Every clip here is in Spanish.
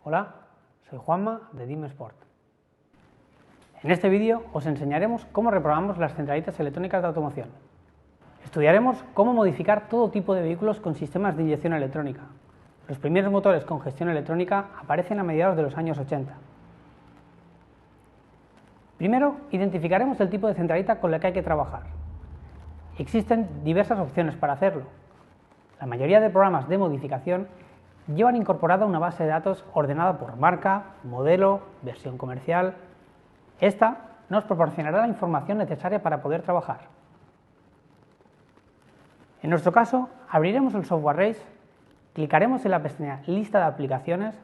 Hola, soy Juanma de DIM Sport. En este vídeo os enseñaremos cómo reprogramamos las centralitas electrónicas de automoción. Estudiaremos cómo modificar todo tipo de vehículos con sistemas de inyección electrónica. Los primeros motores con gestión electrónica aparecen a mediados de los años 80. Primero, identificaremos el tipo de centralita con la que hay que trabajar. Existen diversas opciones para hacerlo. La mayoría de programas de modificación llevan incorporada una base de datos ordenada por marca, modelo, versión comercial. Esta nos proporcionará la información necesaria para poder trabajar. En nuestro caso, abriremos el Software Race, clicaremos en la pestaña Lista de aplicaciones,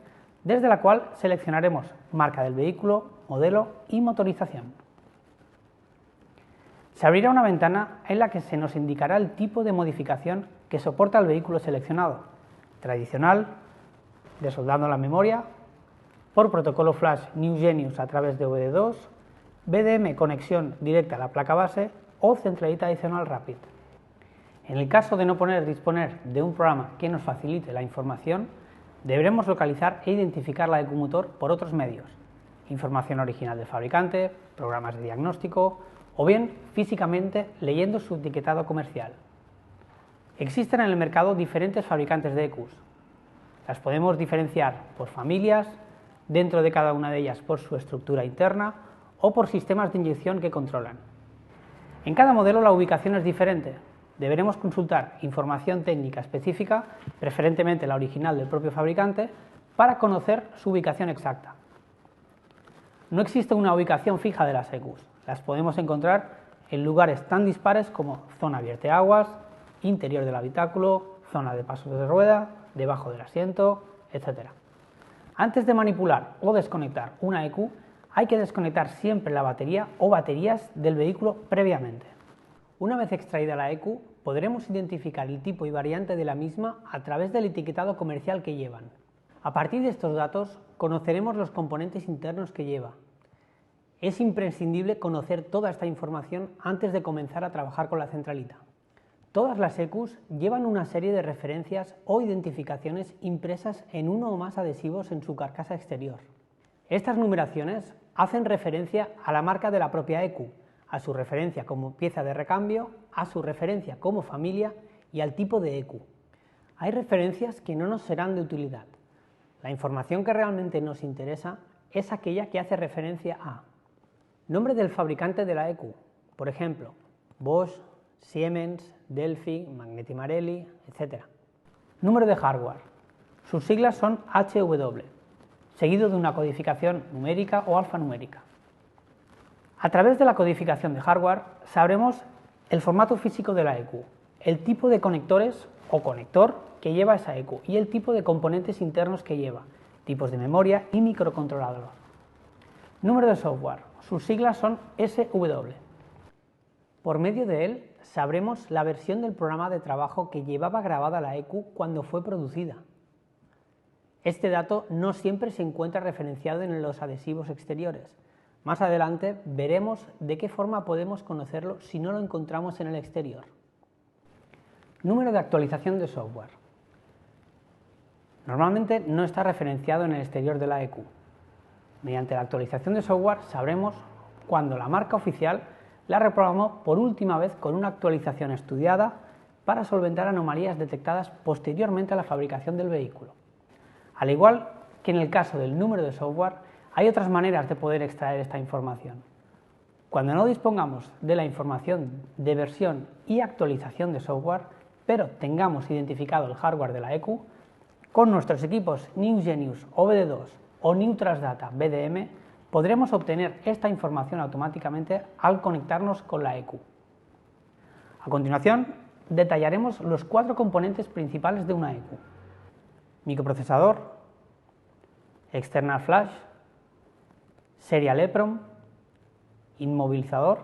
desde la cual seleccionaremos marca del vehículo, modelo y motorización. Se abrirá una ventana en la que se nos indicará el tipo de modificación que soporta el vehículo seleccionado: tradicional, desoldando la memoria, por protocolo flash New Genius a través de OBD2, BDM conexión directa a la placa base o centralita adicional Rapid. En el caso de no poder disponer de un programa que nos facilite la información, deberemos localizar e identificar la ECU motor por otros medios: información original del fabricante, programas de diagnóstico o bien físicamente leyendo su etiquetado comercial. Existen en el mercado diferentes fabricantes de ECUs. Las podemos diferenciar por familias, dentro de cada una de ellas por su estructura interna o por sistemas de inyección que controlan. En cada modelo la ubicación es diferente. Deberemos consultar información técnica específica, preferentemente la original del propio fabricante, para conocer su ubicación exacta. No existe una ubicación fija de las ECUs. Las podemos encontrar en lugares tan dispares como zona vierteaguas, interior del habitáculo, zona de pasos de rueda, debajo del asiento, etc. Antes de manipular o desconectar una ECU, hay que desconectar siempre la batería o baterías del vehículo previamente. Una vez extraída la ECU, podremos identificar el tipo y variante de la misma a través del etiquetado comercial que llevan. A partir de estos datos, conoceremos los componentes internos que lleva. Es imprescindible conocer toda esta información antes de comenzar a trabajar con la centralita. Todas las ECUs llevan una serie de referencias o identificaciones impresas en uno o más adhesivos en su carcasa exterior. Estas numeraciones hacen referencia a la marca de la propia ECU, a su referencia como pieza de recambio, a su referencia como familia y al tipo de ECU. Hay referencias que no nos serán de utilidad. La información que realmente nos interesa es aquella que hace referencia a nombre del fabricante de la ECU, por ejemplo, Bosch, Siemens, Delphi, Magneti Marelli, etc. Número de hardware. Sus siglas son HW, seguido de una codificación numérica o alfanumérica. A través de la codificación de hardware sabremos el formato físico de la ECU, el tipo de conectores o conector que lleva esa ECU y el tipo de componentes internos que lleva, tipos de memoria y microcontrolador. Número de software. Sus siglas son SW. Por medio de él sabremos la versión del programa de trabajo que llevaba grabada la ECU cuando fue producida. Este dato no siempre se encuentra referenciado en los adhesivos exteriores. Más adelante veremos de qué forma podemos conocerlo si no lo encontramos en el exterior. Número de actualización de software. Normalmente no está referenciado en el exterior de la ECU. Mediante la actualización de software sabremos cuando la marca oficial la reprogramó por última vez con una actualización estudiada para solventar anomalías detectadas posteriormente a la fabricación del vehículo. Al igual que en el caso del número de software, hay otras maneras de poder extraer esta información. Cuando no dispongamos de la información de versión y actualización de software, pero tengamos identificado el hardware de la ECU, con nuestros equipos New Genius OBD2 o New Transdata BDM, podremos obtener esta información automáticamente al conectarnos con la ECU. A continuación, detallaremos los 4 componentes principales de una ECU: microprocesador, external flash, serial EEPROM, inmovilizador.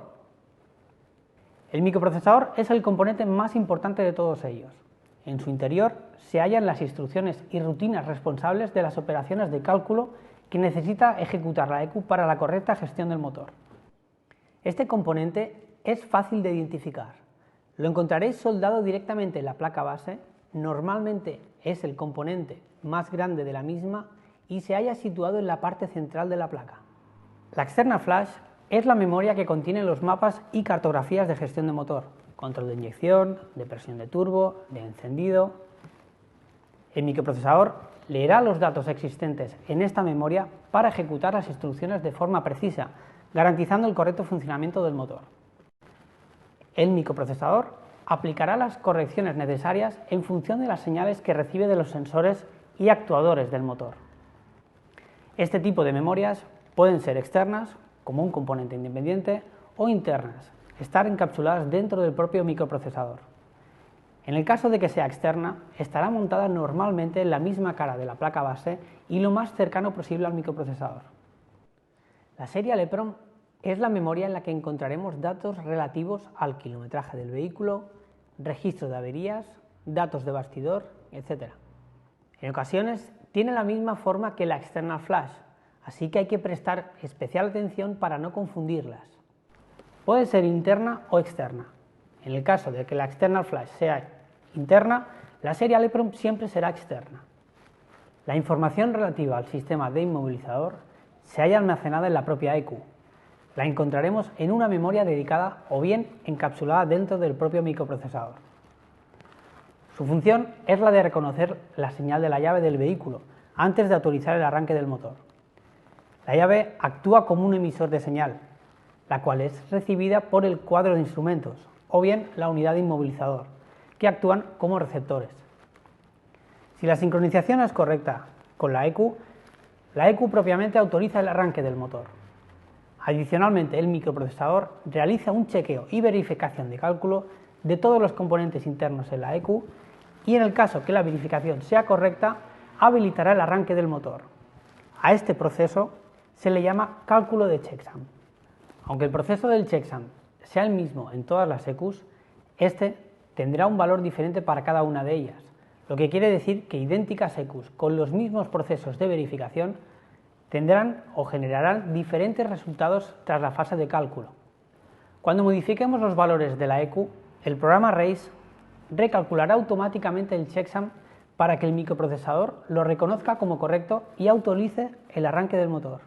El microprocesador es el componente más importante de todos ellos. En su interior se hallan las instrucciones y rutinas responsables de las operaciones de cálculo que necesita ejecutar la ECU para la correcta gestión del motor. Este componente es fácil de identificar. Lo encontraréis soldado directamente en la placa base. Normalmente es el componente más grande de la misma y se halla situado en la parte central de la placa. La external flash es la memoria que contiene los mapas y cartografías de gestión de motor, control de inyección, de presión de turbo, de encendido. El microprocesador leerá los datos existentes en esta memoria para ejecutar las instrucciones de forma precisa, garantizando el correcto funcionamiento del motor. El microprocesador aplicará las correcciones necesarias en función de las señales que recibe de los sensores y actuadores del motor. Este tipo de memorias pueden ser externas, como un componente independiente, o internas, estar encapsuladas dentro del propio microprocesador. En el caso de que sea externa, estará montada normalmente en la misma cara de la placa base y lo más cercano posible al microprocesador. La Serial EEPROM es la memoria en la que encontraremos datos relativos al kilometraje del vehículo, registro de averías, datos de bastidor, etc. En ocasiones tiene la misma forma que la external flash, así que hay que prestar especial atención para no confundirlas. Puede ser interna o externa. En el caso de que la external flash sea interna, la Serial EEPROM siempre será externa. La información relativa al sistema de inmovilizador se halla almacenada en la propia ECU. La encontraremos en una memoria dedicada o bien encapsulada dentro del propio microprocesador. Su función es la de reconocer la señal de la llave del vehículo antes de autorizar el arranque del motor. La llave actúa como un emisor de señal, la cual es recibida por el cuadro de instrumentos o bien la unidad de inmovilizador, que actúan como receptores. Si la sincronización es correcta con la ECU propiamente autoriza el arranque del motor. Adicionalmente, el microprocesador realiza un chequeo y verificación de cálculo de todos los componentes internos en la ECU y en el caso que la verificación sea correcta, habilitará el arranque del motor. A este proceso se le llama cálculo de checksum. Aunque el proceso del checksum sea el mismo en todas las ECUs, este tendrá un valor diferente para cada una de ellas, lo que quiere decir que idénticas ECUs con los mismos procesos de verificación tendrán o generarán diferentes resultados tras la fase de cálculo. Cuando modifiquemos los valores de la ECU, el programa RACE recalculará automáticamente el checksum para que el microprocesador lo reconozca como correcto y autorice el arranque del motor.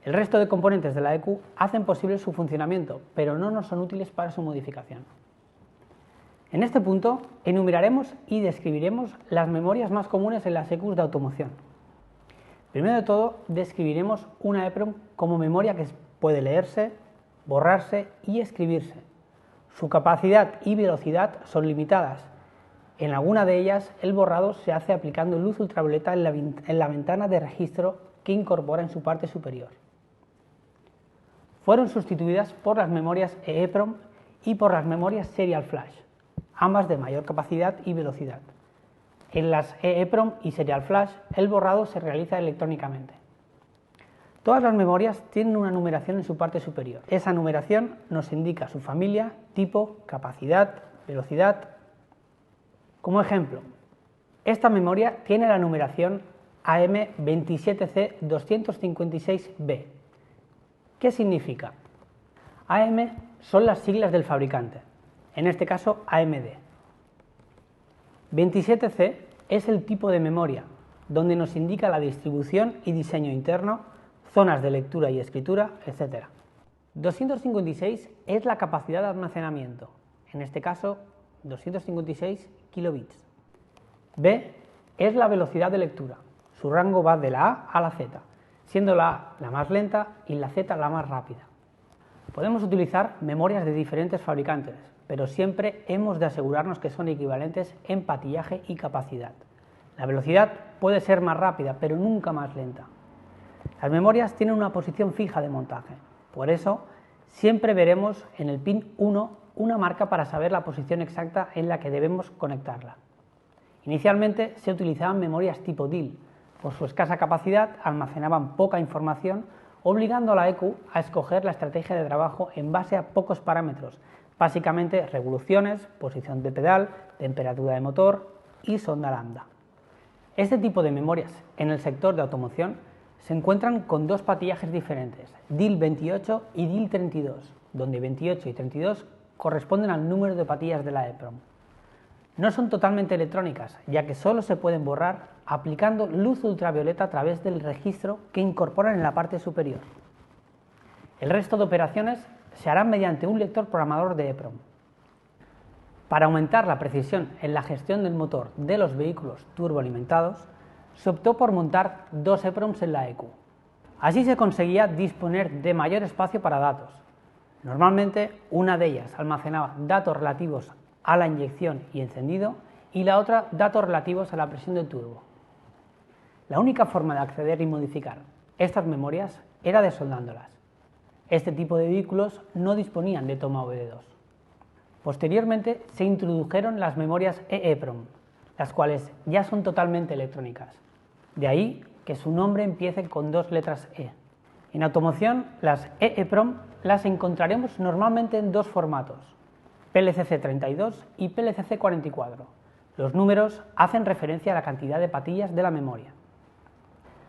El resto de componentes de la ECU hacen posible su funcionamiento, pero no nos son útiles para su modificación. En este punto, enumeraremos y describiremos las memorias más comunes en las ECUs de automoción. Primero de todo, describiremos una EEPROM como memoria que puede leerse, borrarse y escribirse. Su capacidad y velocidad son limitadas. En alguna de ellas, el borrado se hace aplicando luz ultravioleta en la ventana de registro que incorpora en su parte superior. Fueron sustituidas por las memorias EEPROM y por las memorias Serial Flash, ambas de mayor capacidad y velocidad. En las EEPROM y Serial Flash, el borrado se realiza electrónicamente. Todas las memorias tienen una numeración en su parte superior. Esa numeración nos indica su familia, tipo, capacidad, velocidad. Como ejemplo, esta memoria tiene la numeración AM27C256B. ¿Qué significa? AM son las siglas del fabricante, en este caso AMD. 27C es el tipo de memoria, donde nos indica la distribución y diseño interno, zonas de lectura y escritura, etc. 256 es la capacidad de almacenamiento, en este caso 256 kilobits. B es la velocidad de lectura, su rango va de la A a la Z, siendo la A la más lenta y la Z la más rápida. Podemos utilizar memorias de diferentes fabricantes, pero siempre hemos de asegurarnos que son equivalentes en patillaje y capacidad. La velocidad puede ser más rápida, pero nunca más lenta. Las memorias tienen una posición fija de montaje, por eso siempre veremos en el pin 1 una marca para saber la posición exacta en la que debemos conectarla. Inicialmente se utilizaban memorias tipo DIL. Por su escasa capacidad almacenaban poca información, obligando a la ECU a escoger la estrategia de trabajo en base a pocos parámetros, básicamente revoluciones, posición de pedal, temperatura de motor y sonda lambda. Este tipo de memorias en el sector de automoción se encuentran con dos patillajes diferentes, DIL 28 y DIL 32, donde 28 y 32 corresponden al número de patillas de la EEPROM. No son totalmente electrónicas, ya que solo se pueden borrar aplicando luz ultravioleta a través del registro que incorporan en la parte superior. El resto de operaciones se harán mediante un lector programador de EEPROM. Para aumentar la precisión en la gestión del motor de los vehículos turboalimentados, se optó por montar dos EEPROMs en la ECU. Así se conseguía disponer de mayor espacio para datos. Normalmente, una de ellas almacenaba datos relativos a la inyección y encendido y la otra datos relativos a la presión del turbo. La única forma de acceder y modificar estas memorias era desoldándolas. Este tipo de vehículos no disponían de toma OBD2. Posteriormente se introdujeron las memorias EEPROM, las cuales ya son totalmente electrónicas. De ahí que su nombre empiece con dos letras E. En automoción, las EEPROM las encontraremos normalmente en dos formatos, PLCC32 y PLCC44. Los números hacen referencia a la cantidad de patillas de la memoria.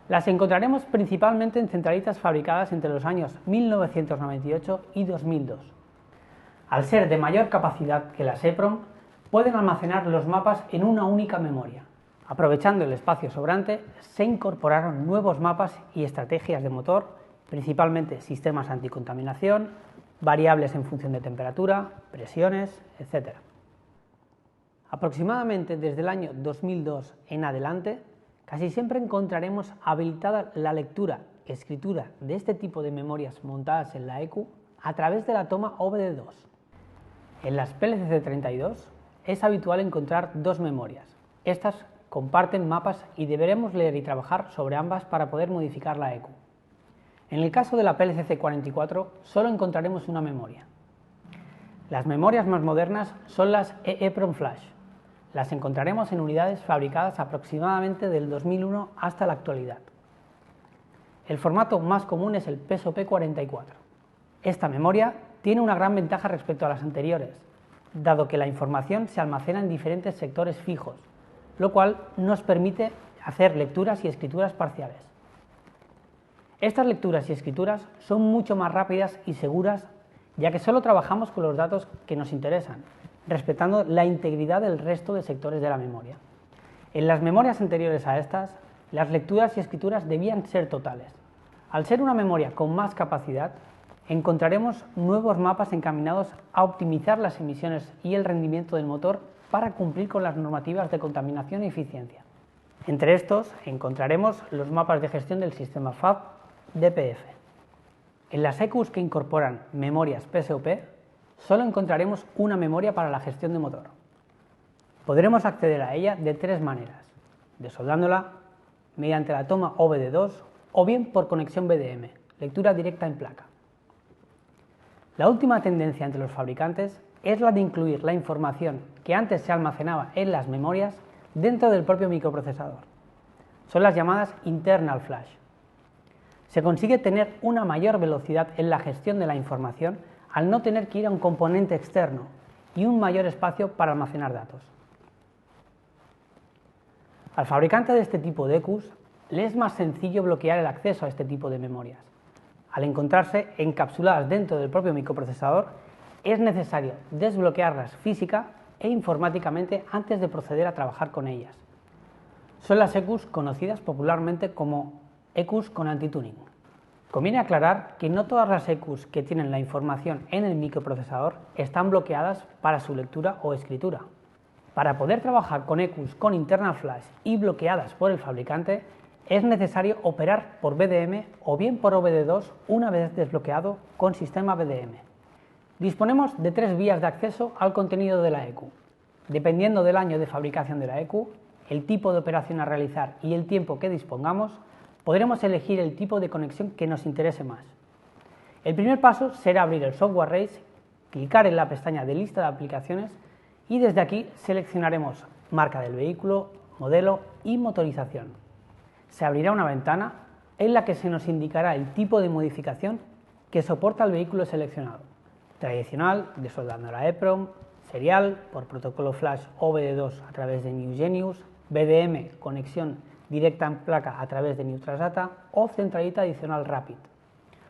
Las encontraremos principalmente en centralitas fabricadas entre los años 1998 y 2002. Al ser de mayor capacidad que las EEPROM, pueden almacenar los mapas en una única memoria. Aprovechando el espacio sobrante, se incorporaron nuevos mapas y estrategias de motor, principalmente sistemas anticontaminación, variables en función de temperatura, presiones, etc. Aproximadamente desde el año 2002 en adelante, casi siempre encontraremos habilitada la lectura y escritura de este tipo de memorias montadas en la ECU a través de la toma OBD2. En las PLCC32 es habitual encontrar dos memorias. Estas comparten mapas y deberemos leer y trabajar sobre ambas para poder modificar la ECU. En el caso de la PLCC44 solo encontraremos una memoria. Las memorias más modernas son las EEPROM Flash. Las encontraremos en unidades fabricadas aproximadamente del 2001 hasta la actualidad. El formato más común es el PSOP44. Esta memoria tiene una gran ventaja respecto a las anteriores, dado que la información se almacena en diferentes sectores fijos, lo cual nos permite hacer lecturas y escrituras parciales. Estas lecturas y escrituras son mucho más rápidas y seguras, ya que solo trabajamos con los datos que nos interesan, respetando la integridad del resto de sectores de la memoria. En las memorias anteriores a estas, las lecturas y escrituras debían ser totales. Al ser una memoria con más capacidad, encontraremos nuevos mapas encaminados a optimizar las emisiones y el rendimiento del motor para cumplir con las normativas de contaminación y eficiencia. Entre estos encontraremos los mapas de gestión del sistema FAB DPF. En las ECUs que incorporan memorias PSOP, solo encontraremos una memoria para la gestión de motor. Podremos acceder a ella de tres maneras: desoldándola, mediante la toma OBD2 o bien por conexión BDM, lectura directa en placa. La última tendencia entre los fabricantes es la de incluir la información que antes se almacenaba en las memorias dentro del propio microprocesador. Son las llamadas internal flash. Se consigue tener una mayor velocidad en la gestión de la información al no tener que ir a un componente externo y un mayor espacio para almacenar datos. Al fabricante de este tipo de ECUs le es más sencillo bloquear el acceso a este tipo de memorias. Al encontrarse encapsuladas dentro del propio microprocesador, es necesario desbloquearlas física e informáticamente antes de proceder a trabajar con ellas. Son las ECUs conocidas popularmente como ECUs con antituning. Conviene aclarar que no todas las ECUs que tienen la información en el microprocesador están bloqueadas para su lectura o escritura. Para poder trabajar con ECUs con internal flash y bloqueadas por el fabricante, es necesario operar por BDM o bien por OBD2 una vez desbloqueado con sistema BDM. Disponemos de tres vías de acceso al contenido de la ECU. Dependiendo del año de fabricación de la ECU, el tipo de operación a realizar y el tiempo que dispongamos, podremos elegir el tipo de conexión que nos interese más. El primer paso será abrir el Software Race, clicar en la pestaña de lista de aplicaciones y desde aquí seleccionaremos marca del vehículo, modelo y motorización. Se abrirá una ventana en la que se nos indicará el tipo de modificación que soporta el vehículo seleccionado: tradicional, desoldando la EEPROM, serial, por protocolo flash OBD2 a través de New Genius, BDM, conexión directa en placa a través de Neutral SATA o centralita adicional Rapid.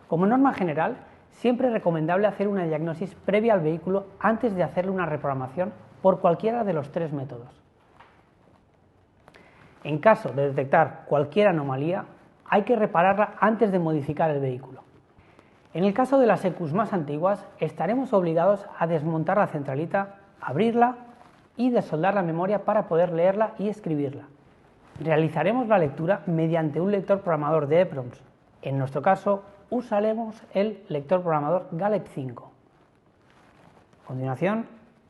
Como norma general, siempre es recomendable hacer una diagnosis previa al vehículo antes de hacerle una reprogramación por cualquiera de los tres métodos. En caso de detectar cualquier anomalía, hay que repararla antes de modificar el vehículo. En el caso de las EQUs más antiguas, estaremos obligados a desmontar la centralita, abrirla y desoldar la memoria para poder leerla y escribirla. Realizaremos la lectura mediante un lector programador de EPROMs. En nuestro caso, usaremos el lector programador Galeb 5. A continuación,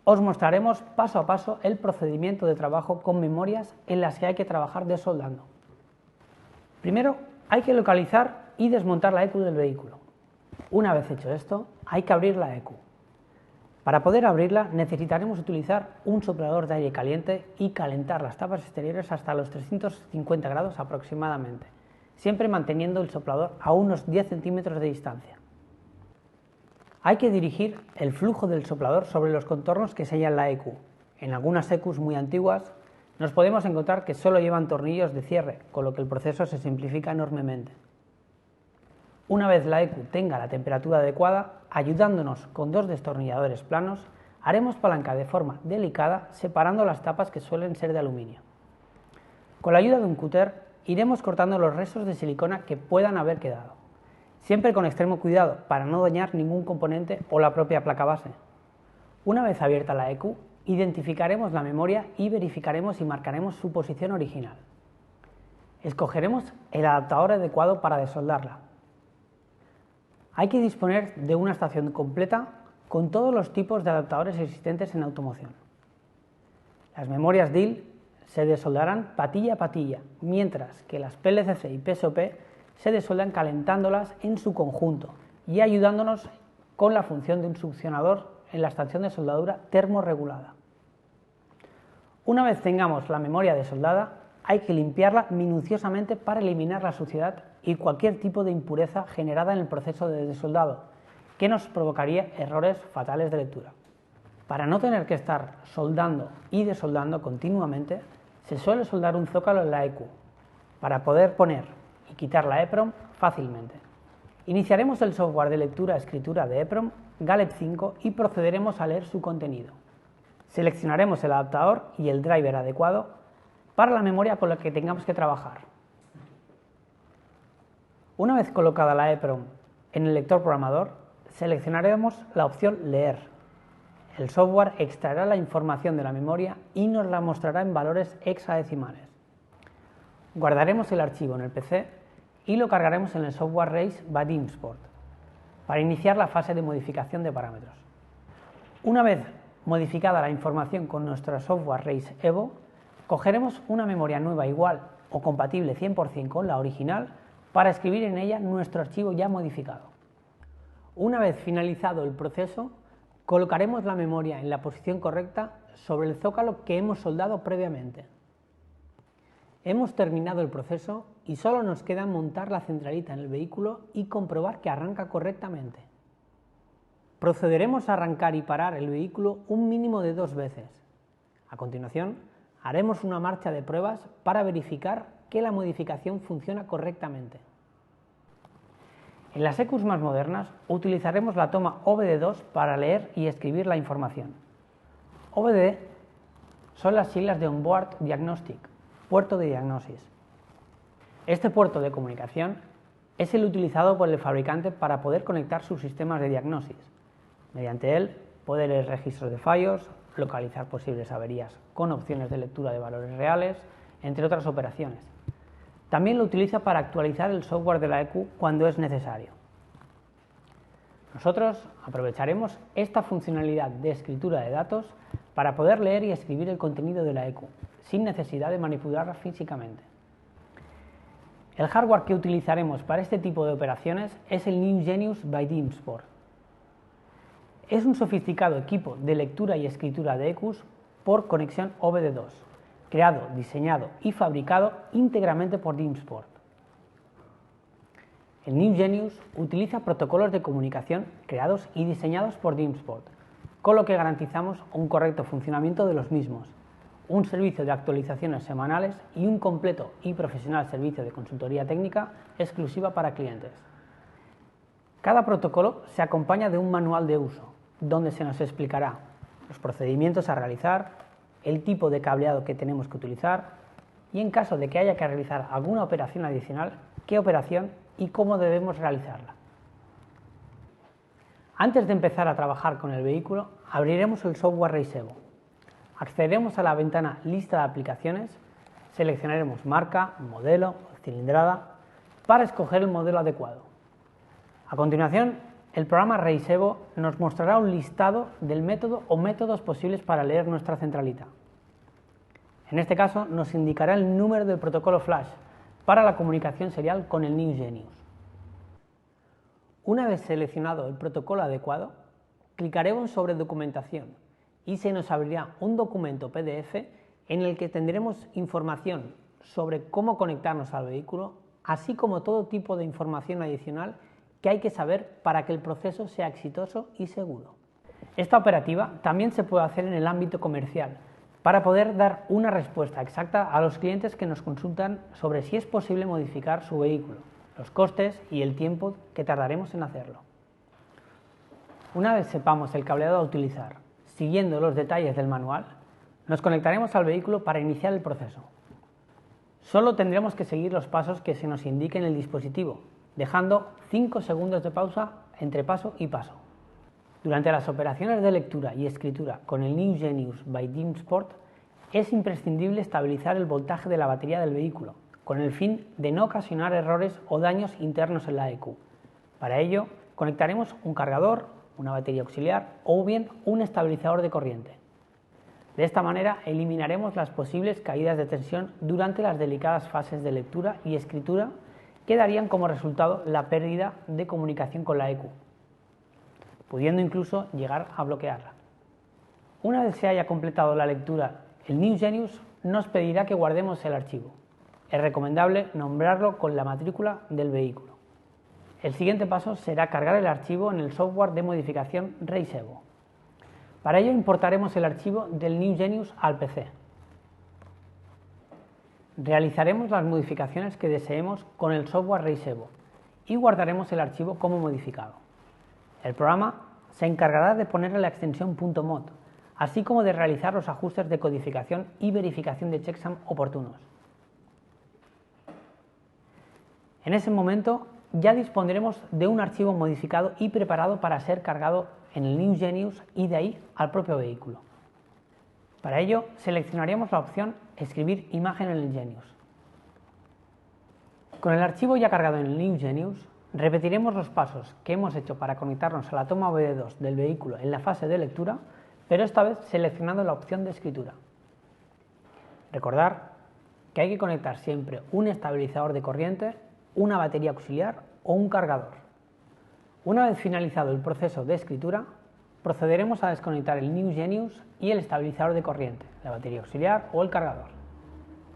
os mostraremos paso a paso el procedimiento de trabajo con memorias en las que hay que trabajar desoldando. Primero, hay que localizar y desmontar la EQU del vehículo. Una vez hecho esto, hay que abrir la EQU. Para poder abrirla necesitaremos utilizar un soplador de aire caliente y calentar las tapas exteriores hasta los 350 grados aproximadamente, siempre manteniendo el soplador a unos 10 centímetros de distancia. Hay que dirigir el flujo del soplador sobre los contornos que sellan la EQU. En algunas EQUs muy antiguas nos podemos encontrar que solo llevan tornillos de cierre, con lo que el proceso se simplifica enormemente. Una vez la EQU tenga la temperatura adecuada, ayudándonos con dos destornilladores planos, haremos palanca de forma delicada separando las tapas que suelen ser de aluminio. Con la ayuda de un cúter iremos cortando los restos de silicona que puedan haber quedado, siempre con extremo cuidado para no dañar ningún componente o la propia placa base. Una vez abierta la EQU, identificaremos la memoria y verificaremos y marcaremos su posición original. Escogeremos el adaptador adecuado para desoldarla. Hay que disponer de una estación completa con todos los tipos de adaptadores existentes en automoción. Las memorias DIL se desoldarán patilla a patilla, mientras que las PLCC y PSOP se desoldan calentándolas en su conjunto y ayudándonos con la función de un succionador en la estación de soldadura termorregulada. Una vez tengamos la memoria desoldada, hay que limpiarla minuciosamente para eliminar la suciedad y cualquier tipo de impureza generada en el proceso de desoldado, que nos provocaría errores fatales de lectura. Para no tener que estar soldando y desoldando continuamente, se suele soldar un zócalo en la EQU, para poder poner y quitar la EPROM fácilmente. Iniciaremos el software de lectura-escritura de EPROM, Galeb 5, y procederemos a leer su contenido. Seleccionaremos el adaptador y el driver adecuado para la memoria con la que tengamos que trabajar. Una vez colocada la EPROM en el lector programador, seleccionaremos la opción Leer. El software extraerá la información de la memoria y nos la mostrará en valores hexadecimales. Guardaremos el archivo en el PC y lo cargaremos en el software Race by DimSport para iniciar la fase de modificación de parámetros. Una vez modificada la información con nuestro software Race Evo, cogeremos una memoria nueva igual o compatible 100% con la original para escribir en ella nuestro archivo ya modificado. Una vez finalizado el proceso, colocaremos la memoria en la posición correcta sobre el zócalo que hemos soldado previamente. Hemos terminado el proceso y solo nos queda montar la centralita en el vehículo y comprobar que arranca correctamente. Procederemos a arrancar y parar el vehículo un mínimo de 2 veces. A continuación, haremos una marcha de pruebas para verificar que la modificación funciona correctamente. En las EQUs más modernas utilizaremos la toma OBD2 para leer y escribir la información. OBD son las siglas de Onboard Diagnostic, puerto de diagnosis. Este puerto de comunicación es el utilizado por el fabricante para poder conectar sus sistemas de diagnosis. Mediante él puede leer registros de fallos, localizar posibles averías con opciones de lectura de valores reales, entre otras operaciones. También lo utiliza para actualizar el software de la EQU cuando es necesario. Nosotros aprovecharemos esta funcionalidad de escritura de datos para poder leer y escribir el contenido de la EQU, sin necesidad de manipularla físicamente. El hardware que utilizaremos para este tipo de operaciones es el New Genius by DimSport. Es un sofisticado equipo de lectura y escritura de EQUs por conexión OBD2, creado, diseñado y fabricado íntegramente por DimSport. El New Genius utiliza protocolos de comunicación creados y diseñados por DimSport, con lo que garantizamos un correcto funcionamiento de los mismos, un servicio de actualizaciones semanales y un completo y profesional servicio de consultoría técnica exclusiva para clientes. Cada protocolo se acompaña de un manual de uso, donde se nos explicará los procedimientos a realizar, el tipo de cableado que tenemos que utilizar y, en caso de que haya que realizar alguna operación adicional, qué operación y cómo debemos realizarla. Antes de empezar a trabajar con el vehículo, abriremos el software RaceEvo. Accederemos a la ventana Lista de aplicaciones, seleccionaremos marca, modelo o cilindrada para escoger el modelo adecuado. A continuación, el programa RaceEvo nos mostrará un listado del método o métodos posibles para leer nuestra centralita. En este caso, nos indicará el número del protocolo flash para la comunicación serial con el New Genius. Una vez seleccionado el protocolo adecuado, clicaremos sobre Documentación y se nos abrirá un documento PDF en el que tendremos información sobre cómo conectarnos al vehículo, así como todo tipo de información adicional que hay que saber para que el proceso sea exitoso y seguro. Esta operativa también se puede hacer en el ámbito comercial, para poder dar una respuesta exacta a los clientes que nos consultan sobre si es posible modificar su vehículo, los costes y el tiempo que tardaremos en hacerlo. Una vez sepamos el cableado a utilizar, siguiendo los detalles del manual, nos conectaremos al vehículo para iniciar el proceso. Solo tendremos que seguir los pasos que se nos indiquen en el dispositivo, dejando 5 segundos de pausa entre paso y paso. Durante las operaciones de lectura y escritura con el New Genius by DIMSPORT es imprescindible estabilizar el voltaje de la batería del vehículo, con el fin de no ocasionar errores o daños internos en la ECU. Para ello, conectaremos un cargador, una batería auxiliar o bien un estabilizador de corriente. De esta manera eliminaremos las posibles caídas de tensión durante las delicadas fases de lectura y escritura que darían como resultado la pérdida de comunicación con la ECU, pudiendo incluso llegar a bloquearla. Una vez se haya completado la lectura, el New Genius nos pedirá que guardemos el archivo. Es recomendable nombrarlo con la matrícula del vehículo. El siguiente paso será cargar el archivo en el software de modificación RaceEvo. Para ello importaremos el archivo del New Genius al PC. Realizaremos las modificaciones que deseemos con el software RaceEvo y guardaremos el archivo como modificado. El programa se encargará de ponerle la extensión .mod, así como de realizar los ajustes de codificación y verificación de checksum oportunos. En ese momento ya dispondremos de un archivo modificado y preparado para ser cargado en el New Genius y de ahí al propio vehículo. Para ello seleccionaremos la opción Escribir imagen en el Genius. Con el archivo ya cargado en el New Genius, repetiremos los pasos que hemos hecho para conectarnos a la toma OBD2 del vehículo en la fase de lectura, pero esta vez seleccionando la opción de escritura. Recordar que hay que conectar siempre un estabilizador de corriente, una batería auxiliar o un cargador. Una vez finalizado el proceso de escritura, procederemos a desconectar el New Genius y el estabilizador de corriente, la batería auxiliar o el cargador.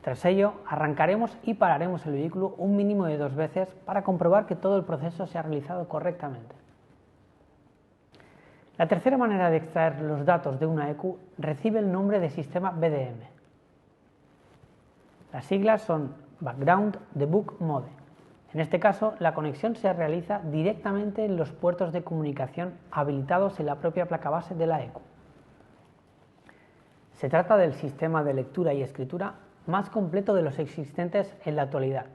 Tras ello, arrancaremos y pararemos el vehículo un mínimo de 2 veces para comprobar que todo el proceso se ha realizado correctamente. La tercera manera de extraer los datos de una ECU recibe el nombre de sistema BDM. Las siglas son Background Debug Mode. En este caso, la conexión se realiza directamente en los puertos de comunicación habilitados en la propia placa base de la ECU. Se trata del sistema de lectura y escritura más completo de los existentes en la actualidad.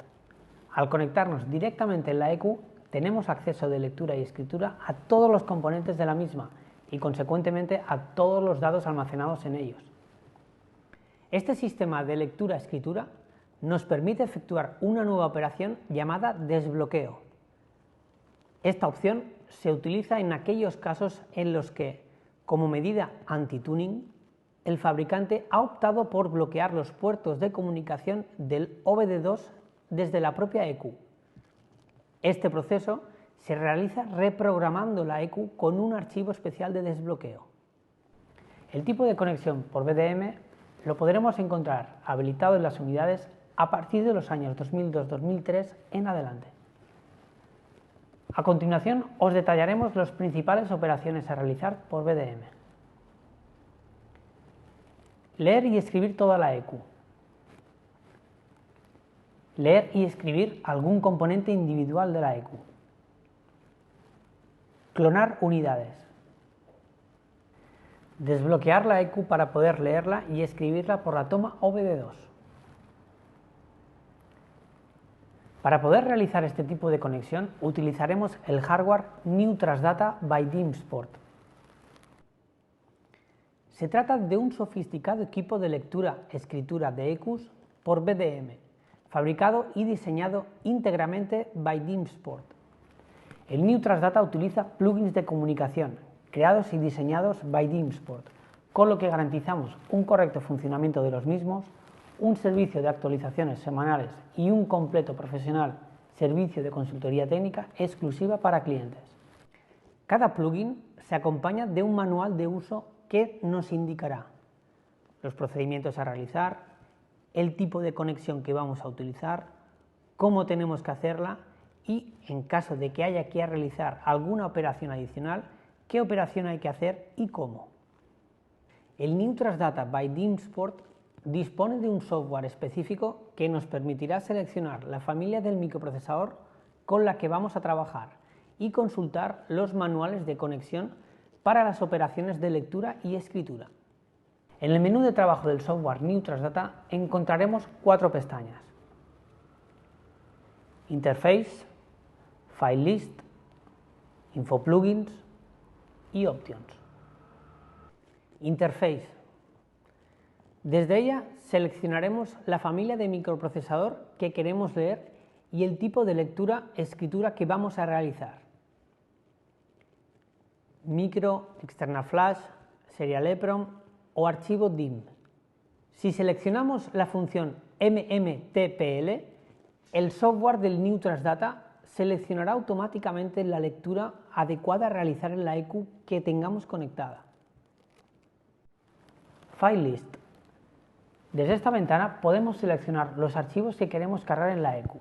Al conectarnos directamente en la ECU, tenemos acceso de lectura y escritura a todos los componentes de la misma y, consecuentemente, a todos los datos almacenados en ellos. Este sistema de lectura-escritura nos permite efectuar una nueva operación llamada desbloqueo. Esta opción se utiliza en aquellos casos en los que, como medida anti-tuning, el fabricante ha optado por bloquear los puertos de comunicación del OBD2 desde la propia ECU. Este proceso se realiza reprogramando la ECU con un archivo especial de desbloqueo. El tipo de conexión por BDM lo podremos encontrar habilitado en las unidades a partir de los años 2002-2003 en adelante. A continuación os detallaremos las principales operaciones a realizar por BDM. Leer y escribir toda la ECU. Leer y escribir algún componente individual de la ECU. Clonar unidades. Desbloquear la EQ para poder leerla y escribirla por la toma OBD2. Para poder realizar este tipo de conexión utilizaremos el hardware New Transdata by DIMSport. Se trata de un sofisticado equipo de lectura-escritura de EQs por BDM, fabricado y diseñado íntegramente by DIMSport. El New Transdata utiliza plugins de comunicación creados y diseñados by DIMSport, con lo que garantizamos un correcto funcionamiento de los mismos, un servicio de actualizaciones semanales y un completo profesional servicio de consultoría técnica exclusiva para clientes. Cada plugin se acompaña de un manual de uso que nos indicará los procedimientos a realizar, el tipo de conexión que vamos a utilizar, cómo tenemos que hacerla y, en caso de que haya que realizar alguna operación adicional, qué operación hay que hacer y cómo. El New Transdata by DIMSport dispone de un software específico que nos permitirá seleccionar la familia del microprocesador con la que vamos a trabajar y consultar los manuales de conexión para las operaciones de lectura y escritura. En el menú de trabajo del software New Transdata encontraremos 4 pestañas: Interface, File List, Info Plugins y Options. Interface. Desde ella seleccionaremos la familia de microprocesador que queremos leer y el tipo de lectura-escritura que vamos a realizar: micro, external flash, serial EEPROM o archivo DIM. Si seleccionamos la función MMTPL, el software del New Transdata seleccionará automáticamente la lectura adecuada a realizar en la EQ que tengamos conectada. File List. Desde esta ventana podemos seleccionar los archivos que queremos cargar en la EQ.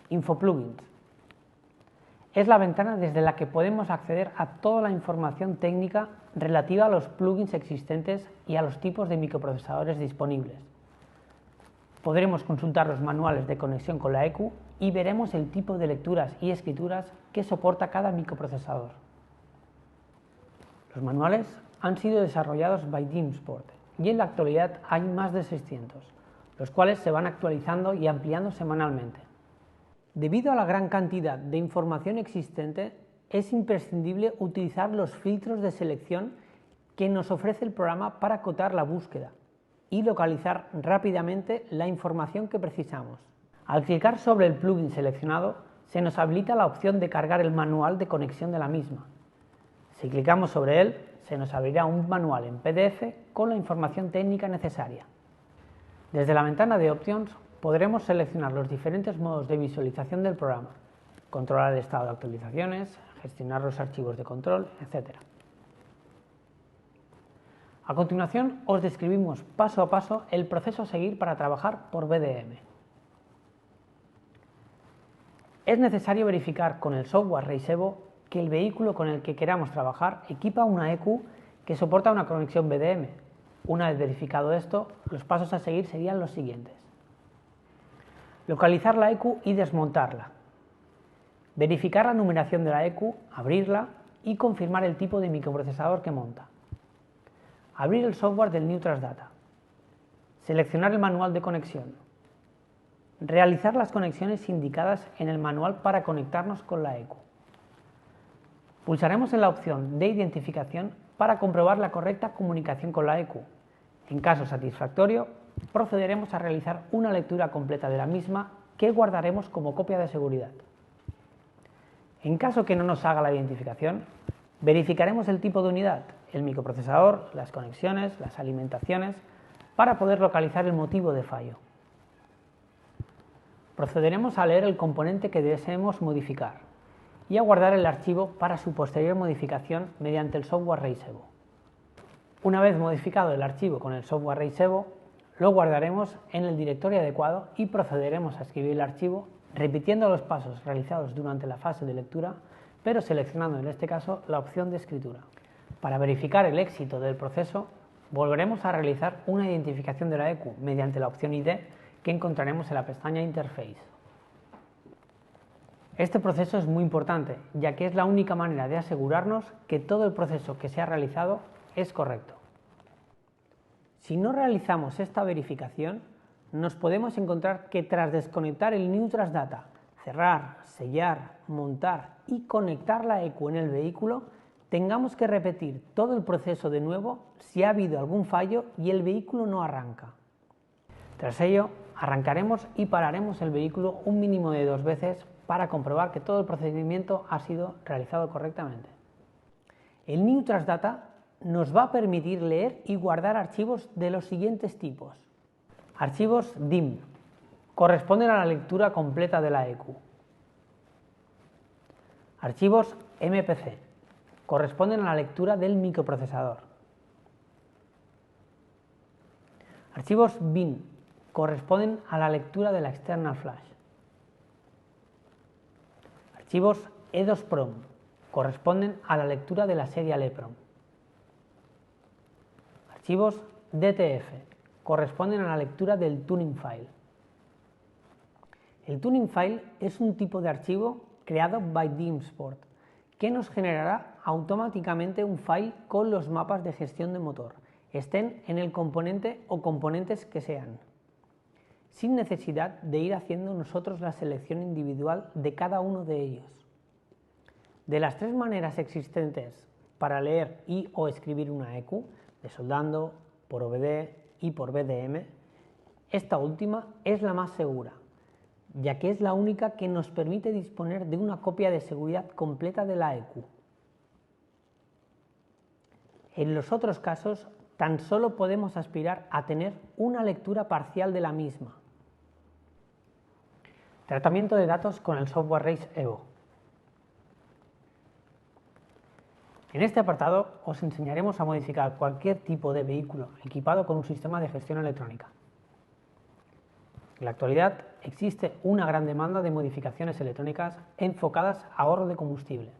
Info Plugins. Es la ventana desde la que podemos acceder a toda la información técnica relativa a los plugins existentes y a los tipos de microprocesadores disponibles. Podremos consultar los manuales de conexión con la EQ y veremos el tipo de lecturas y escrituras que soporta cada microprocesador. Los manuales han sido desarrollados by DIMSport y en la actualidad hay más de 600, los cuales se van actualizando y ampliando semanalmente. Debido a la gran cantidad de información existente, es imprescindible utilizar los filtros de selección que nos ofrece el programa para acotar la búsqueda y localizar rápidamente la información que precisamos. Al clicar sobre el plugin seleccionado, se nos habilita la opción de cargar el manual de conexión de la misma. Si clicamos sobre él, se nos abrirá un manual en PDF con la información técnica necesaria. Desde la ventana de Options podremos seleccionar los diferentes modos de visualización del programa, controlar el estado de actualizaciones, gestionar los archivos de control, etc. A continuación os describimos paso a paso el proceso a seguir para trabajar por BDM. Es necesario verificar con el software Reisevo que el vehículo con el que queramos trabajar equipa una EQ que soporta una conexión BDM. Una vez verificado esto, los pasos a seguir serían los siguientes: localizar la EQ y desmontarla, verificar la numeración de la EQ, abrirla y confirmar el tipo de microprocesador que monta, abrir el software del New Transdata, seleccionar el manual de conexión, realizar las conexiones indicadas en el manual para conectarnos con la EQ. Pulsaremos en la opción de identificación para comprobar la correcta comunicación con la EQ. En caso satisfactorio, procederemos a realizar una lectura completa de la misma que guardaremos como copia de seguridad. En caso que no nos haga la identificación, verificaremos el tipo de unidad, el microprocesador, las conexiones, las alimentaciones, para poder localizar el motivo de fallo. Procederemos a leer el componente que deseemos modificar y a guardar el archivo para su posterior modificación mediante el software Reisevo. Una vez modificado el archivo con el software Reisevo, lo guardaremos en el directorio adecuado y procederemos a escribir el archivo repitiendo los pasos realizados durante la fase de lectura, pero seleccionando en este caso la opción de escritura. Para verificar el éxito del proceso, volveremos a realizar una identificación de la EQ mediante la opción ID que encontraremos en la pestaña Interface. Este proceso es muy importante, ya que es la única manera de asegurarnos que todo el proceso que se ha realizado es correcto. Si no realizamos esta verificación, nos podemos encontrar que tras desconectar el New Trust Data, cerrar, sellar, montar y conectar la ECU en el vehículo, tengamos que repetir todo el proceso de nuevo si ha habido algún fallo y el vehículo no arranca. Tras ello, arrancaremos y pararemos el vehículo un mínimo de 2 veces para comprobar que todo el procedimiento ha sido realizado correctamente. El New Trust Data nos va a permitir leer y guardar archivos de los siguientes tipos. Archivos DIM, corresponden a la lectura completa de la ECU. Archivos MPC, corresponden a la lectura del microprocesador. Archivos bin, corresponden a la lectura de la external flash. Archivos E2PROM, corresponden a la lectura de la serial EPROM. Archivos DTF, corresponden a la lectura del tuning file. El tuning file es un tipo de archivo creado by DIMsport que nos generará automáticamente un file con los mapas de gestión de motor, estén en el componente o componentes que sean, sin necesidad de ir haciendo nosotros la selección individual de cada uno de ellos. De las 3 maneras existentes para leer y o escribir una ECU, de soldando, por OBD y por BDM, esta última es la más segura, ya que es la única que nos permite disponer de una copia de seguridad completa de la ECU. En los otros casos, tan solo podemos aspirar a tener una lectura parcial de la misma. Tratamiento de datos con el software Race Evo. En este apartado os enseñaremos a modificar cualquier tipo de vehículo equipado con un sistema de gestión electrónica. En la actualidad existe una gran demanda de modificaciones electrónicas enfocadas a ahorro de combustible.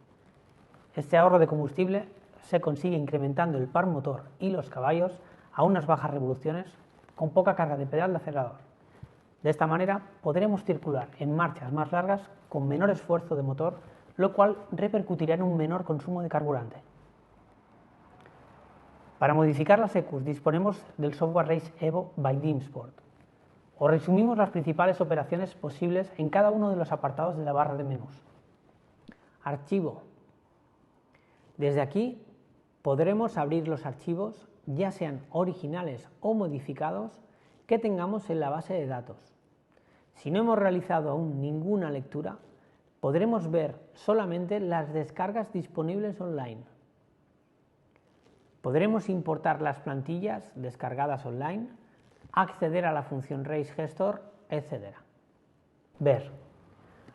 Este ahorro de combustible se consigue incrementando el par motor y los caballos a unas bajas revoluciones con poca carga de pedal de acelerador. De esta manera podremos circular en marchas más largas con menor esfuerzo de motor, lo cual repercutirá en un menor consumo de carburante. Para modificar las ECUs disponemos del software Race Evo by DIMsport. Os resumimos las principales operaciones posibles en cada uno de los apartados de la barra de menús. Archivo. Desde aquí podremos abrir los archivos, ya sean originales o modificados, que tengamos en la base de datos. Si no hemos realizado aún ninguna lectura, podremos ver solamente las descargas disponibles online. Podremos importar las plantillas descargadas online, acceder a la función Race Gestor, etc. Ver.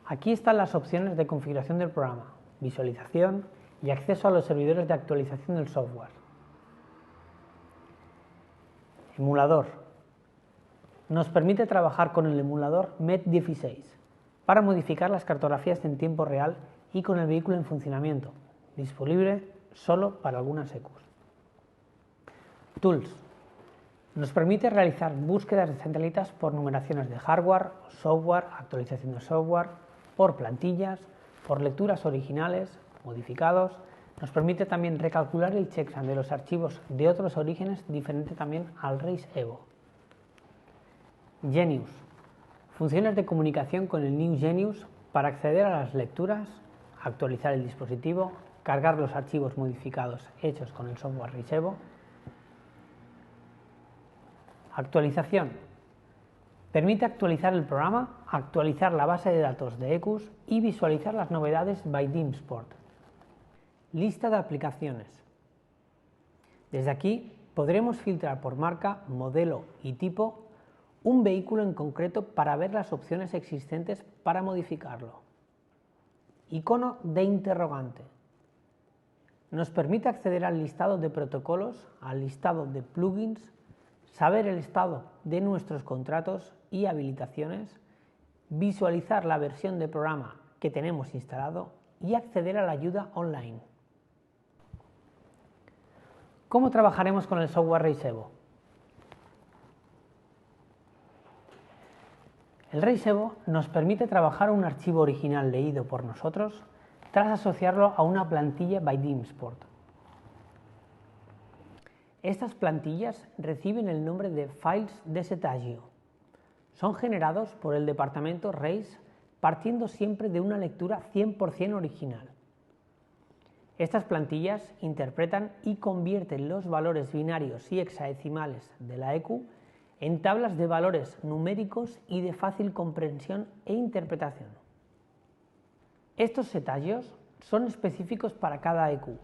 Aquí están las opciones de configuración del programa, visualización y acceso a los servidores de actualización del software. Emulador. Nos permite trabajar con el emulador MET16 para modificar las cartografías en tiempo real y con el vehículo en funcionamiento, disponible solo para algunas ECUs. Tools. Nos permite realizar búsquedas de centralitas por numeraciones de hardware, software, actualización de software, por plantillas, por lecturas originales, modificados. Nos permite también recalcular el checksum de los archivos de otros orígenes diferente también al Race Evo. Genius. Funciones de comunicación con el New Genius para acceder a las lecturas, actualizar el dispositivo, cargar los archivos modificados hechos con el software Race Evo. Actualización. Permite actualizar el programa, actualizar la base de datos de ECUs y visualizar las novedades by DIMsport. Lista de aplicaciones. Desde aquí podremos filtrar por marca, modelo y tipo un vehículo en concreto para ver las opciones existentes para modificarlo. Icono de interrogante. Nos permite acceder al listado de protocolos, al listado de plugins, saber el estado de nuestros contratos y habilitaciones, visualizar la versión de programa que tenemos instalado y acceder a la ayuda online. ¿Cómo trabajaremos con el software Race Evo? El RAIS EVO nos permite trabajar un archivo original leído por nosotros tras asociarlo a una plantilla ByTeamSport. Estas plantillas reciben el nombre de files de setagio. Son generados por el departamento RAIS partiendo siempre de una lectura 100% original. Estas plantillas interpretan y convierten los valores binarios y hexadecimales de la EQ en tablas de valores numéricos y de fácil comprensión e interpretación. Estos setagios son específicos para cada EQ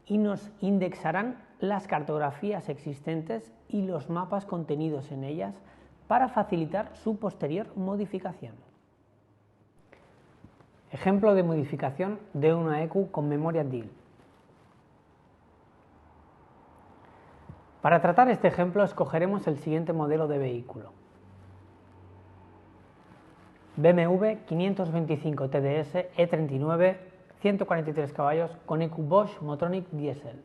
y nos indexarán las cartografías existentes y los mapas contenidos en ellas para facilitar su posterior modificación. Ejemplo de modificación de una EQ con memoria DIL. Para tratar este ejemplo escogeremos el siguiente modelo de vehículo: BMW 525 TDS E39, 143 caballos con EQ Bosch Motronic Diesel.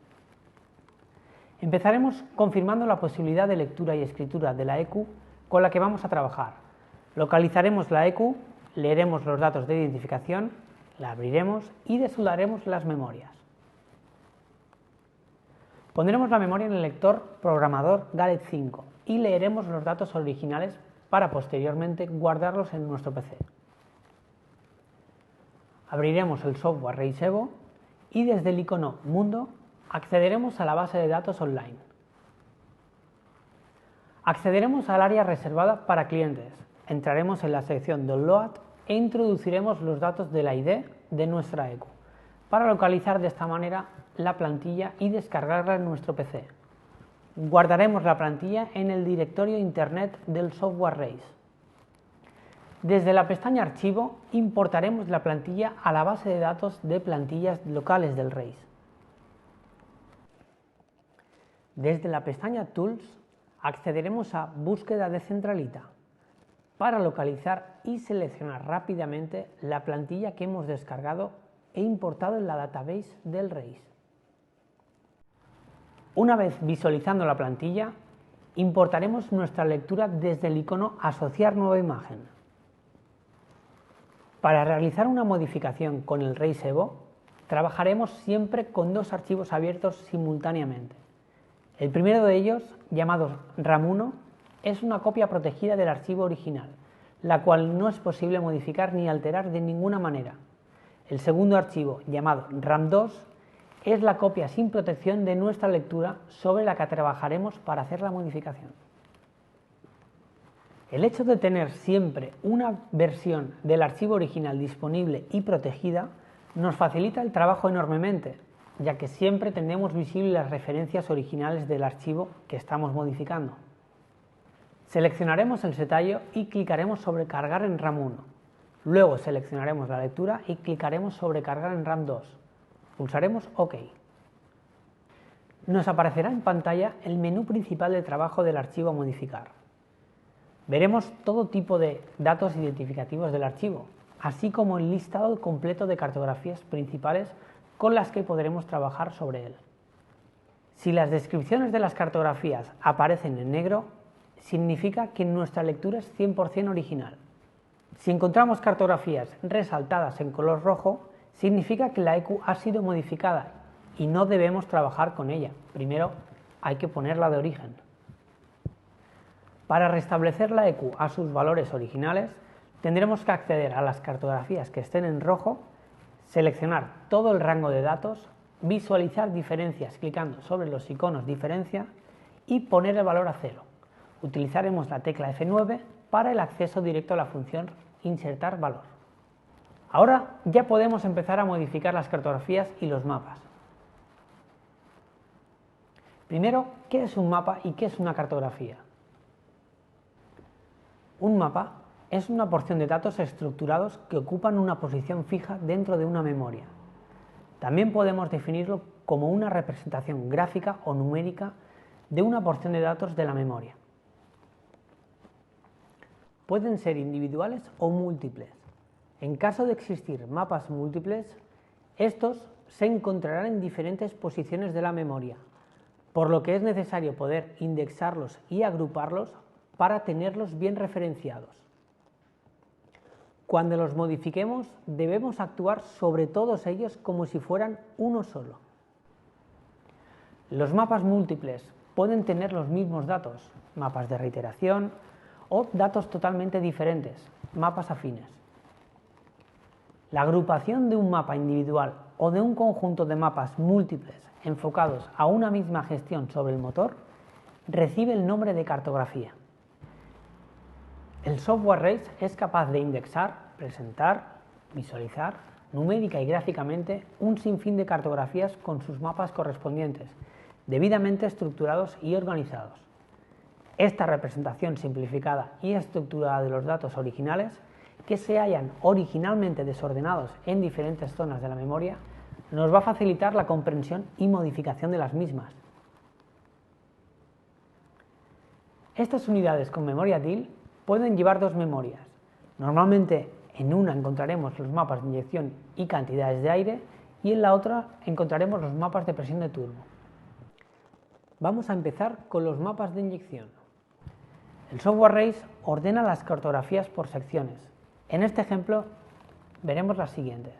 Empezaremos confirmando la posibilidad de lectura y escritura de la EQ con la que vamos a trabajar. Localizaremos la EQ, leeremos los datos de identificación, la abriremos y desoldaremos las memorias. Pondremos la memoria en el lector programador Gallet 5 y leeremos los datos originales para posteriormente guardarlos en nuestro PC. Abriremos el software RAIS EVO y desde el icono Mundo accederemos a la base de datos online. Accederemos al área reservada para clientes, entraremos en la sección Download e introduciremos los datos de la ID de nuestra EQ para localizar de esta manera la plantilla y descargarla en nuestro PC. Guardaremos la plantilla en el directorio internet del software RAIS. Desde la pestaña Archivo importaremos la plantilla a la base de datos de plantillas locales del RAIS. Desde la pestaña Tools accederemos a Búsqueda de centralita para localizar y seleccionar rápidamente la plantilla que hemos descargado e importado en la database del RAIS. Una vez visualizando la plantilla, importaremos nuestra lectura desde el icono Asociar nueva imagen. Para realizar una modificación con el RAIS EVO, trabajaremos siempre con dos archivos abiertos simultáneamente. El primero de ellos, llamado RAM1, es una copia protegida del archivo original, la cual no es posible modificar ni alterar de ninguna manera. El segundo archivo, llamado RAM2, es la copia sin protección de nuestra lectura sobre la que trabajaremos para hacer la modificación. El hecho de tener siempre una versión del archivo original disponible y protegida nos facilita el trabajo enormemente, ya que siempre tendremos visibles las referencias originales del archivo que estamos modificando. Seleccionaremos el setallo y clicaremos sobre Cargar en RAM1. Luego seleccionaremos la lectura y clicaremos sobre Cargar en RAM2. Pulsaremos OK. Nos aparecerá en pantalla el menú principal de trabajo del archivo a modificar. Veremos todo tipo de datos identificativos del archivo, así como el listado completo de cartografías principales con las que podremos trabajar sobre él. Si las descripciones de las cartografías aparecen en negro, significa que nuestra lectura es 100% original. Si encontramos cartografías resaltadas en color rojo, significa que la EQ ha sido modificada y no debemos trabajar con ella. Primero hay que ponerla de origen. Para restablecer la EQ a sus valores originales, tendremos que acceder a las cartografías que estén en rojo, seleccionar todo el rango de datos, visualizar diferencias clicando sobre los iconos diferencia y poner el valor a 0. Utilizaremos la tecla F9 para el acceso directo a la función Insertar valor. Ahora ya podemos empezar a modificar las cartografías y los mapas. Primero, ¿qué es un mapa y qué es una cartografía? Un mapa es una porción de datos estructurados que ocupan una posición fija dentro de una memoria. También podemos definirlo como una representación gráfica o numérica de una porción de datos de la memoria. Pueden ser individuales o múltiples. En caso de existir mapas múltiples, estos se encontrarán en diferentes posiciones de la memoria, por lo que es necesario poder indexarlos y agruparlos para tenerlos bien referenciados. Cuando los modifiquemos, debemos actuar sobre todos ellos como si fueran uno solo. Los mapas múltiples pueden tener los mismos datos, mapas de reiteración, o datos totalmente diferentes, mapas afines. La agrupación de un mapa individual o de un conjunto de mapas múltiples enfocados a una misma gestión sobre el motor recibe el nombre de cartografía. El software RACE es capaz de indexar, presentar, visualizar, numérica y gráficamente un sinfín de cartografías con sus mapas correspondientes, debidamente estructurados y organizados. Esta representación simplificada y estructurada de los datos originales, que se hallan originalmente desordenados en diferentes zonas de la memoria, nos va a facilitar la comprensión y modificación de las mismas. Estas unidades con memoria DIL pueden llevar dos memorias. Normalmente en una encontraremos los mapas de inyección y cantidades de aire y en la otra encontraremos los mapas de presión de turbo. Vamos a empezar con los mapas de inyección. El software RACE ordena las cartografías por secciones. En este ejemplo veremos las siguientes.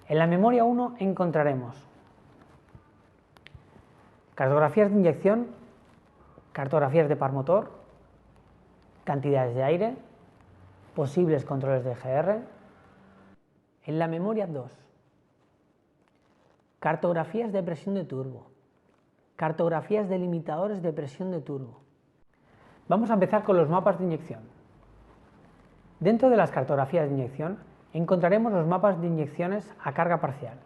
En la memoria 1 encontraremos cartografías de inyección, cartografías de par motor, cantidades de aire, posibles controles de GR. En la memoria 2, cartografías de presión de turbo, cartografías de limitadores de presión de turbo. Vamos a empezar con los mapas de inyección. Dentro de las cartografías de inyección encontraremos los mapas de inyecciones a carga parcial,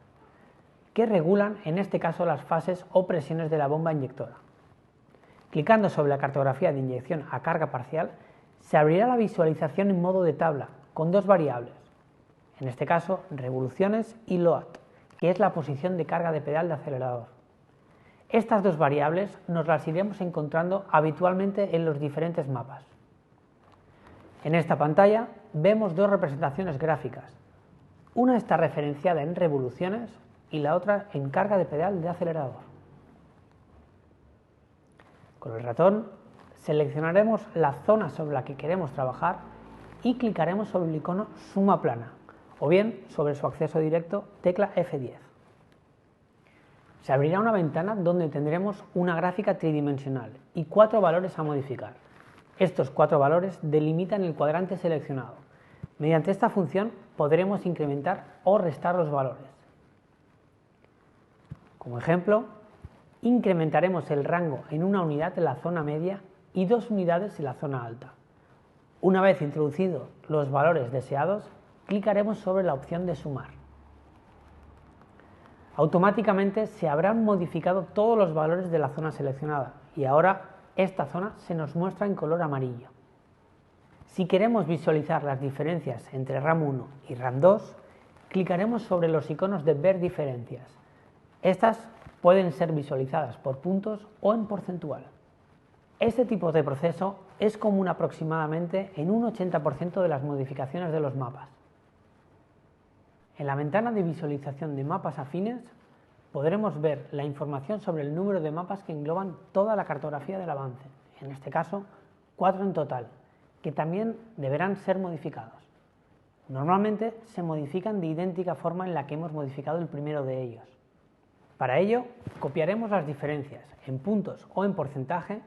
que regulan en este caso las fases o presiones de la bomba inyectora. Clicando sobre la cartografía de inyección a carga parcial, se abrirá la visualización en modo de tabla con dos variables, en este caso revoluciones y load, que es la posición de carga de pedal de acelerador. Estas dos variables nos las iremos encontrando habitualmente en los diferentes mapas. En esta pantalla vemos dos representaciones gráficas. Una está referenciada en revoluciones y la otra en carga de pedal de acelerador. Con el ratón seleccionaremos la zona sobre la que queremos trabajar y clicaremos sobre el icono suma plana o bien sobre su acceso directo tecla F10. Se abrirá una ventana donde tendremos una gráfica tridimensional y 4 valores a modificar. Estos 4 valores delimitan el cuadrante seleccionado. Mediante esta función podremos incrementar o restar los valores. Como ejemplo, incrementaremos el rango en una unidad en la zona media y 2 unidades en la zona alta. Una vez introducidos los valores deseados, clicaremos sobre la opción de sumar. Automáticamente se habrán modificado todos los valores de la zona seleccionada y ahora esta zona se nos muestra en color amarillo. Si queremos visualizar las diferencias entre RAM 1 y RAM 2, clicaremos sobre los iconos de ver diferencias. Estas pueden ser visualizadas por puntos o en porcentual. Este tipo de proceso es común aproximadamente en un 80% de las modificaciones de los mapas. En la ventana de visualización de mapas afines podremos ver la información sobre el número de mapas que engloban toda la cartografía del avance, en este caso 4 en total, que también deberán ser modificados. Normalmente se modifican de idéntica forma en la que hemos modificado el primero de ellos. Para ello, copiaremos las diferencias en puntos o en porcentaje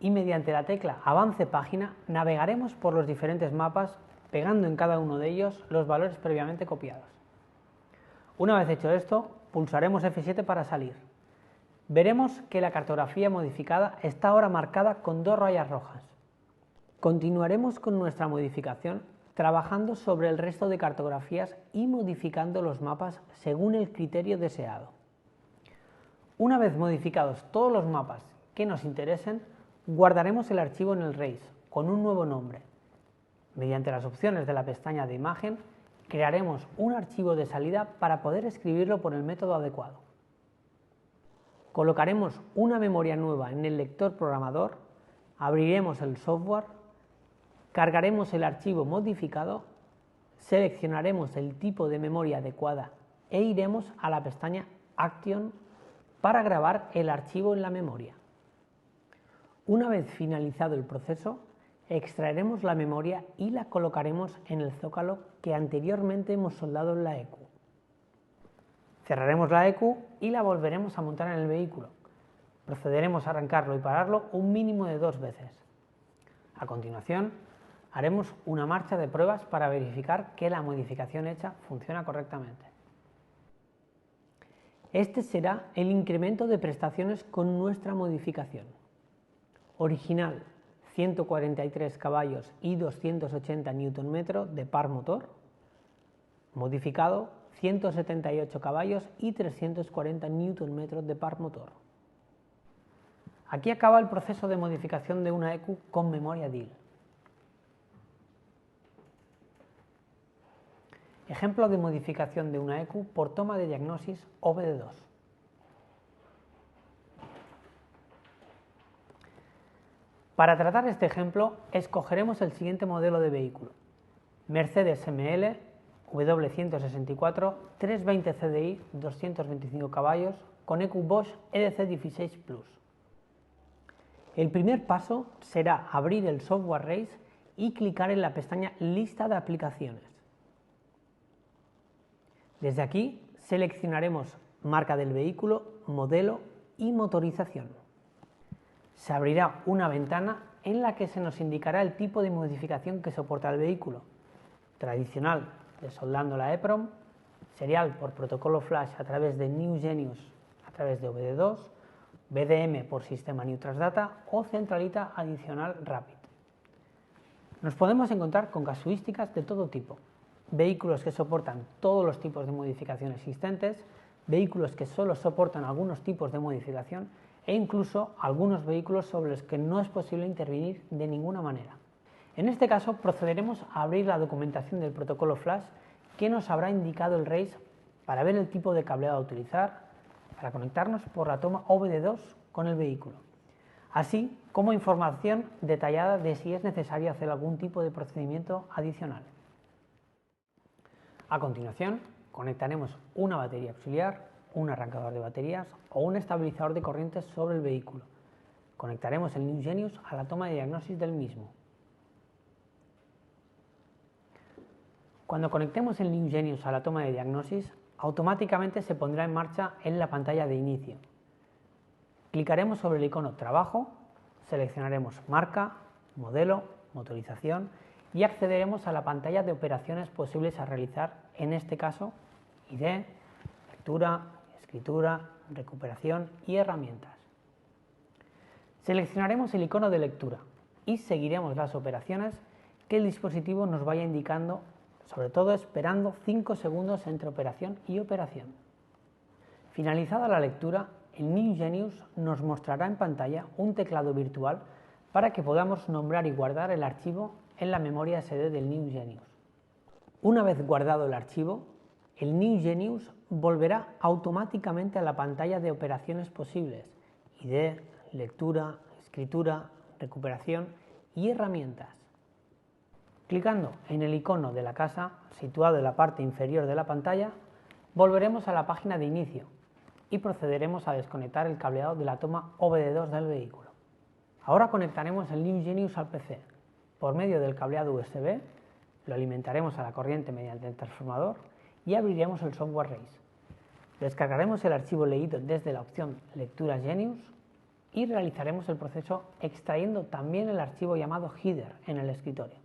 y mediante la tecla Avance página navegaremos por los diferentes mapas pegando en cada uno de ellos los valores previamente copiados. Una vez hecho esto, pulsaremos F7 para salir. Veremos que la cartografía modificada está ahora marcada con 2 rayas rojas. Continuaremos con nuestra modificación trabajando sobre el resto de cartografías y modificando los mapas según el criterio deseado. Una vez modificados todos los mapas que nos interesen, guardaremos el archivo en el RACE con un nuevo nombre. Mediante las opciones de la pestaña de imagen, crearemos un archivo de salida para poder escribirlo por el método adecuado. Colocaremos una memoria nueva en el lector programador, abriremos el software, cargaremos el archivo modificado, seleccionaremos el tipo de memoria adecuada e iremos a la pestaña Action para grabar el archivo en la memoria. Una vez finalizado el proceso, Extraeremos la memoria y la colocaremos en el zócalo que anteriormente hemos soldado en la ECU. Cerraremos la ECU y la volveremos a montar en el vehículo. Procederemos a arrancarlo y pararlo un mínimo de 2 veces. A continuación, haremos una marcha de pruebas para verificar que la modificación hecha funciona correctamente. Este será el incremento de prestaciones con nuestra modificación. Original, 143 caballos y 280 Nm de par motor. Modificado, 178 caballos y 340 Nm de par motor. Aquí acaba el proceso de modificación de una ECU con memoria DIL. Ejemplo de modificación de una ECU por toma de diagnosis OBD2. Para tratar este ejemplo, escogeremos el siguiente modelo de vehículo: Mercedes ML W164 320 CDI 225 caballos con ECU Bosch EDC16 Plus. El primer paso será abrir el software Race y clicar en la pestaña Lista de aplicaciones. Desde aquí seleccionaremos marca del vehículo, modelo y motorización. Se abrirá una ventana en la que se nos indicará el tipo de modificación que soporta el vehículo: tradicional, desoldando la EPROM; serial, por protocolo flash a través de New Genius a través de OBD2; BDM por sistema New Transdata o centralita adicional Rapid. Nos podemos encontrar con casuísticas de todo tipo: vehículos que soportan todos los tipos de modificación existentes, vehículos que solo soportan algunos tipos de modificación e incluso algunos vehículos sobre los que no es posible intervenir de ninguna manera. En este caso procederemos a abrir la documentación del protocolo flash que nos habrá indicado el Race para ver el tipo de cableado a utilizar para conectarnos por la toma OBD2 con el vehículo, así como información detallada de si es necesario hacer algún tipo de procedimiento adicional. A continuación, conectaremos una batería auxiliar, un arrancador de baterías o un estabilizador de corrientes sobre el vehículo. Conectaremos el New Genius a la toma de diagnosis del mismo. Cuando conectemos el New Genius a la toma de diagnosis, automáticamente se pondrá en marcha en la pantalla de inicio. Clicaremos sobre el icono Trabajo, seleccionaremos marca, modelo, motorización y accederemos a la pantalla de operaciones posibles a realizar, en este caso, ID, lectura, escritura, recuperación y herramientas. Seleccionaremos el icono de lectura y seguiremos las operaciones que el dispositivo nos vaya indicando, sobre todo esperando 5 segundos entre operación y operación. Finalizada la lectura, el New Genius nos mostrará en pantalla un teclado virtual para que podamos nombrar y guardar el archivo en la memoria SD del New Genius. Una vez guardado el archivo, el New Genius volverá automáticamente a la pantalla de operaciones posibles: ID, lectura, escritura, recuperación y herramientas. Clicando en el icono de la casa situado en la parte inferior de la pantalla, volveremos a la página de inicio y procederemos a desconectar el cableado de la toma OBD2 del vehículo. Ahora conectaremos el New Genius al PC. Por medio del cableado USB, lo alimentaremos a la corriente mediante el transformador y abriremos el software Race. Descargaremos el archivo leído desde la opción Lectura Genius y realizaremos el proceso extrayendo también el archivo llamado header en el escritorio.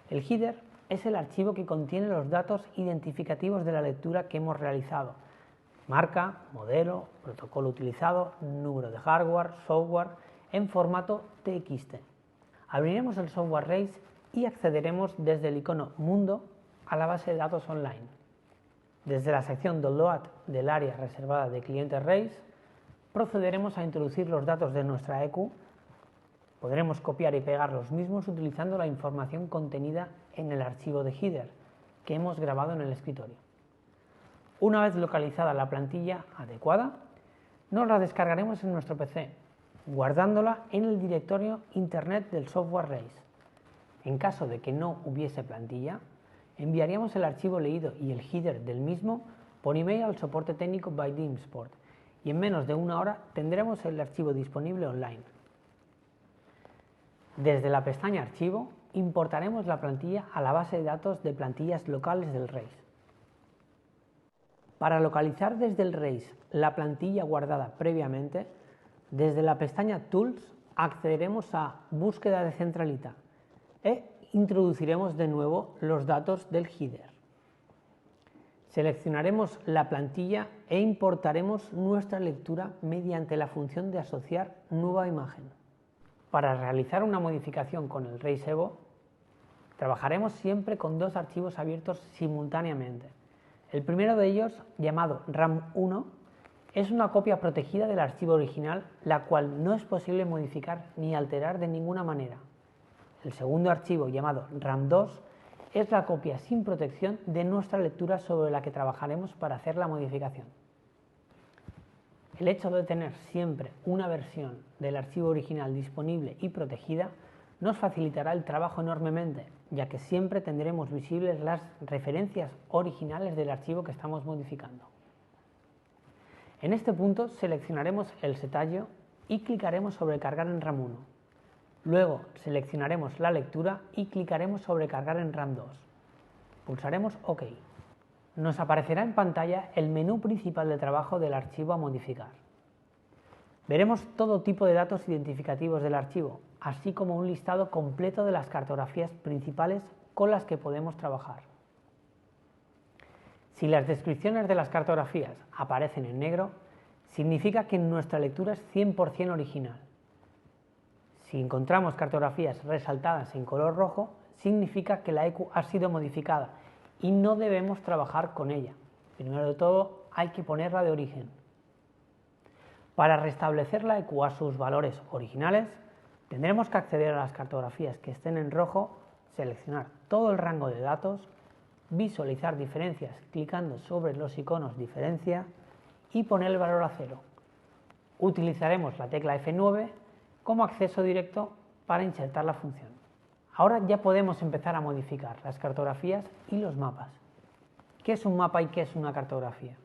El header es el archivo que contiene los datos identificativos de la lectura que hemos realizado: marca, modelo, protocolo utilizado, número de hardware, software, en formato TXT. Abriremos el software Race y accederemos desde el icono Mundo a la base de datos online. Desde la sección Download del área reservada de clientes Race, procederemos a introducir los datos de nuestra ECU. Podremos copiar y pegar los mismos utilizando la información contenida en el archivo de header que hemos grabado en el escritorio. Una vez localizada la plantilla adecuada, nos la descargaremos en nuestro PC, guardándola en el directorio Internet del software Race. En caso de que no hubiese plantilla, enviaríamos el archivo leído y el header del mismo por email al soporte técnico by Deemsport y en menos de una hora tendremos el archivo disponible online. Desde la pestaña Archivo, importaremos la plantilla a la base de datos de plantillas locales del RAIS. Para localizar desde el RAIS la plantilla guardada previamente, desde la pestaña Tools accederemos a Búsqueda de centralita e introduciremos de nuevo los datos del header. Seleccionaremos la plantilla e importaremos nuestra lectura mediante la función de asociar nueva imagen. Para realizar una modificación con el RAIS Evo, trabajaremos siempre con dos archivos abiertos simultáneamente. El primero de ellos, llamado RAM1, es una copia protegida del archivo original, la cual no es posible modificar ni alterar de ninguna manera. El segundo archivo, llamado RAM2, es la copia sin protección de nuestra lectura sobre la que trabajaremos para hacer la modificación. El hecho de tener siempre una versión del archivo original disponible y protegida nos facilitará el trabajo enormemente, ya que siempre tendremos visibles las referencias originales del archivo que estamos modificando. En este punto seleccionaremos el setallo y clicaremos sobre Cargar en RAM 1. Luego seleccionaremos la lectura y clicaremos sobre Cargar en RAM 2. Pulsaremos OK. Nos aparecerá en pantalla el menú principal de trabajo del archivo a modificar. Veremos todo tipo de datos identificativos del archivo, así como un listado completo de las cartografías principales con las que podemos trabajar. Si las descripciones de las cartografías aparecen en negro, significa que nuestra lectura es 100% original. Si encontramos cartografías resaltadas en color rojo, significa que la EQ ha sido modificada y no debemos trabajar con ella. Primero de todo, hay que ponerla de origen. Para restablecer la EQ a sus valores originales, tendremos que acceder a las cartografías que estén en rojo, seleccionar todo el rango de datos, visualizar diferencias clicando sobre los iconos diferencia y poner el valor a 0. Utilizaremos la tecla F9 como acceso directo para insertar la función. Ahora ya podemos empezar a modificar las cartografías y los mapas. ¿Qué es un mapa y qué es una cartografía?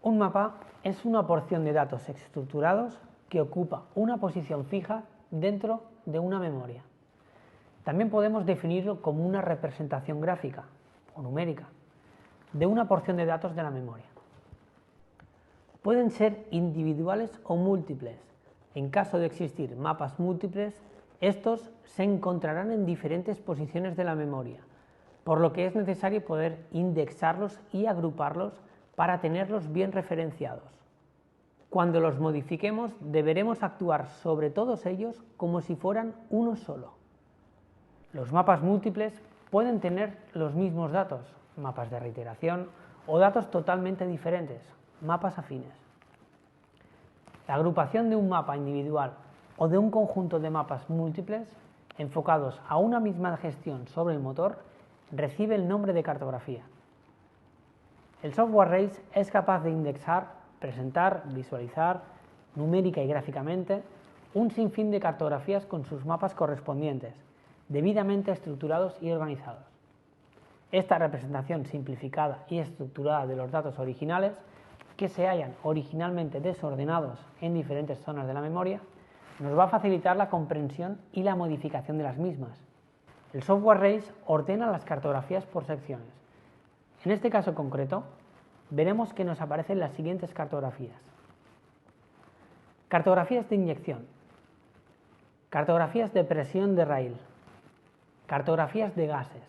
Un mapa es una porción de datos estructurados que ocupa una posición fija dentro de una memoria. También podemos definirlo como una representación gráfica o numérica de una porción de datos de la memoria. Pueden ser individuales o múltiples. En caso de existir mapas múltiples, estos se encontrarán en diferentes posiciones de la memoria, por lo que es necesario poder indexarlos y agruparlos para tenerlos bien referenciados. Cuando los modifiquemos, deberemos actuar sobre todos ellos como si fueran uno solo. Los mapas múltiples pueden tener los mismos datos, mapas de reiteración, o datos totalmente diferentes, mapas afines. La agrupación de un mapa individual o de un conjunto de mapas múltiples enfocados a una misma gestión sobre el motor recibe el nombre de cartografía. El software RAIS es capaz de indexar, presentar, visualizar, numérica y gráficamente, un sinfín de cartografías con sus mapas correspondientes, debidamente estructurados y organizados. Esta representación simplificada y estructurada de los datos originales, que se hallan originalmente desordenados en diferentes zonas de la memoria, nos va a facilitar la comprensión y la modificación de las mismas. El software RAIS ordena las cartografías por secciones. En este caso concreto, veremos que nos aparecen las siguientes cartografías. Cartografías de inyección, cartografías de presión de raíl, cartografías de gases,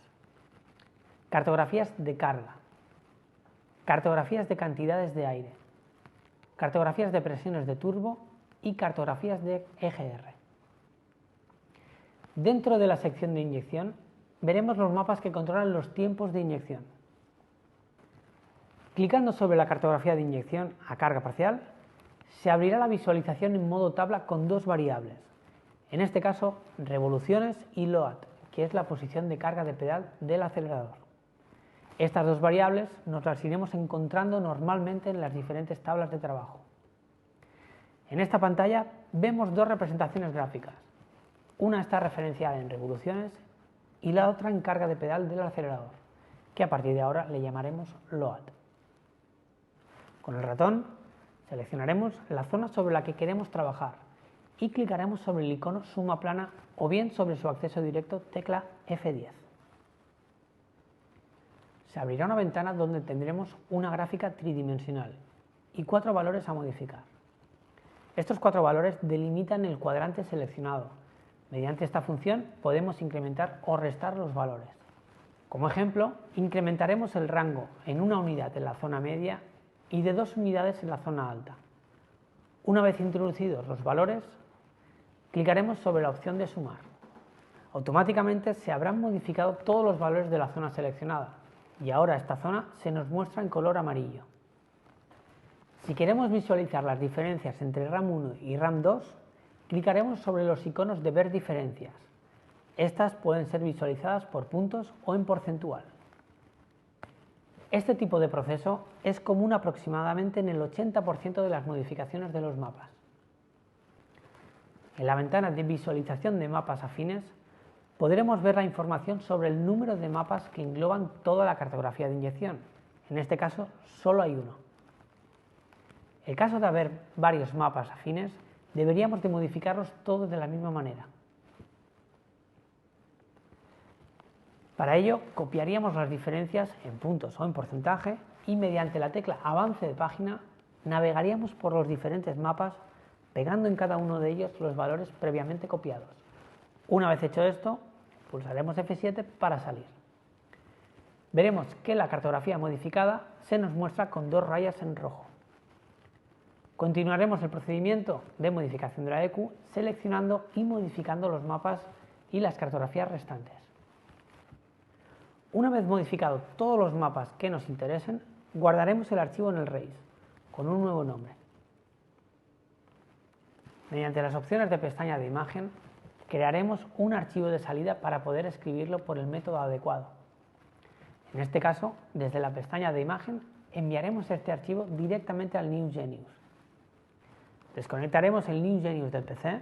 cartografías de carga, cartografías de cantidades de aire, cartografías de presiones de turbo y cartografías de EGR. Dentro de la sección de inyección veremos los mapas que controlan los tiempos de inyección. Clicando sobre la cartografía de inyección a carga parcial, se abrirá la visualización en modo tabla con dos variables, en este caso revoluciones y load, que es la posición de carga de pedal del acelerador. Estas dos variables nos las iremos encontrando normalmente en las diferentes tablas de trabajo. En esta pantalla vemos dos representaciones gráficas. Una está referenciada en revoluciones y la otra en carga de pedal del acelerador, que a partir de ahora le llamaremos load. Con el ratón seleccionaremos la zona sobre la que queremos trabajar y clicaremos sobre el icono suma plana o bien sobre su acceso directo tecla F10. Se abrirá una ventana donde tendremos una gráfica tridimensional y 4 valores a modificar. Estos 4 valores delimitan el cuadrante seleccionado. Mediante esta función podemos incrementar o restar los valores. Como ejemplo, incrementaremos el rango en 1 unidad en la zona media y de 2 unidades en la zona alta. Una vez introducidos los valores, clicaremos sobre la opción de sumar. Automáticamente se habrán modificado todos los valores de la zona seleccionada y ahora esta zona se nos muestra en color amarillo. Si queremos visualizar las diferencias entre RAM 1 y RAM 2, clicaremos sobre los iconos de ver diferencias. Estas pueden ser visualizadas por puntos o en porcentual. Este tipo de proceso es común aproximadamente en el 80% de las modificaciones de los mapas. En la ventana de visualización de mapas afines podremos ver la información sobre el número de mapas que engloban toda la cartografía de inyección. En este caso, solo hay uno. En caso de haber varios mapas afines, deberíamos de modificarlos todos de la misma manera. Para ello, copiaríamos las diferencias en puntos o en porcentaje y mediante la tecla avance de página navegaríamos por los diferentes mapas pegando en cada uno de ellos los valores previamente copiados. Una vez hecho esto, pulsaremos F7 para salir. Veremos que la cartografía modificada se nos muestra con 2 rayas en rojo. Continuaremos el procedimiento de modificación de la EQ seleccionando y modificando los mapas y las cartografías restantes. Una vez modificados todos los mapas que nos interesen, guardaremos el archivo en el RAID con un nuevo nombre. Mediante las opciones de pestaña de imagen, crearemos un archivo de salida para poder escribirlo por el método adecuado. En este caso, desde la pestaña de imagen, enviaremos este archivo directamente al New Genius. Desconectaremos el New Genius del PC,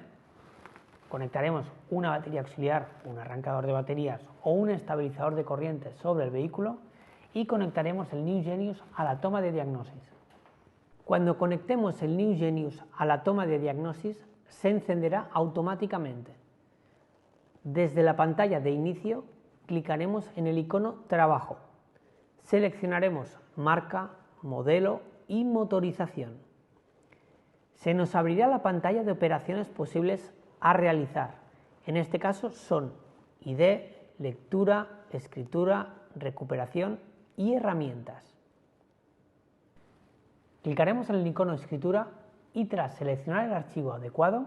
conectaremos una batería auxiliar, un arrancador de baterías o un estabilizador de corriente sobre el vehículo y conectaremos el New Genius a la toma de diagnosis. Cuando conectemos el New Genius a la toma de diagnosis, se encenderá automáticamente. Desde la pantalla de inicio, clicaremos en el icono Trabajo. Seleccionaremos Marca, Modelo y Motorización. Se nos abrirá la pantalla de operaciones posibles a realizar. En este caso son ID, lectura, escritura, recuperación y herramientas. Clicaremos en el icono Escritura y tras seleccionar el archivo adecuado,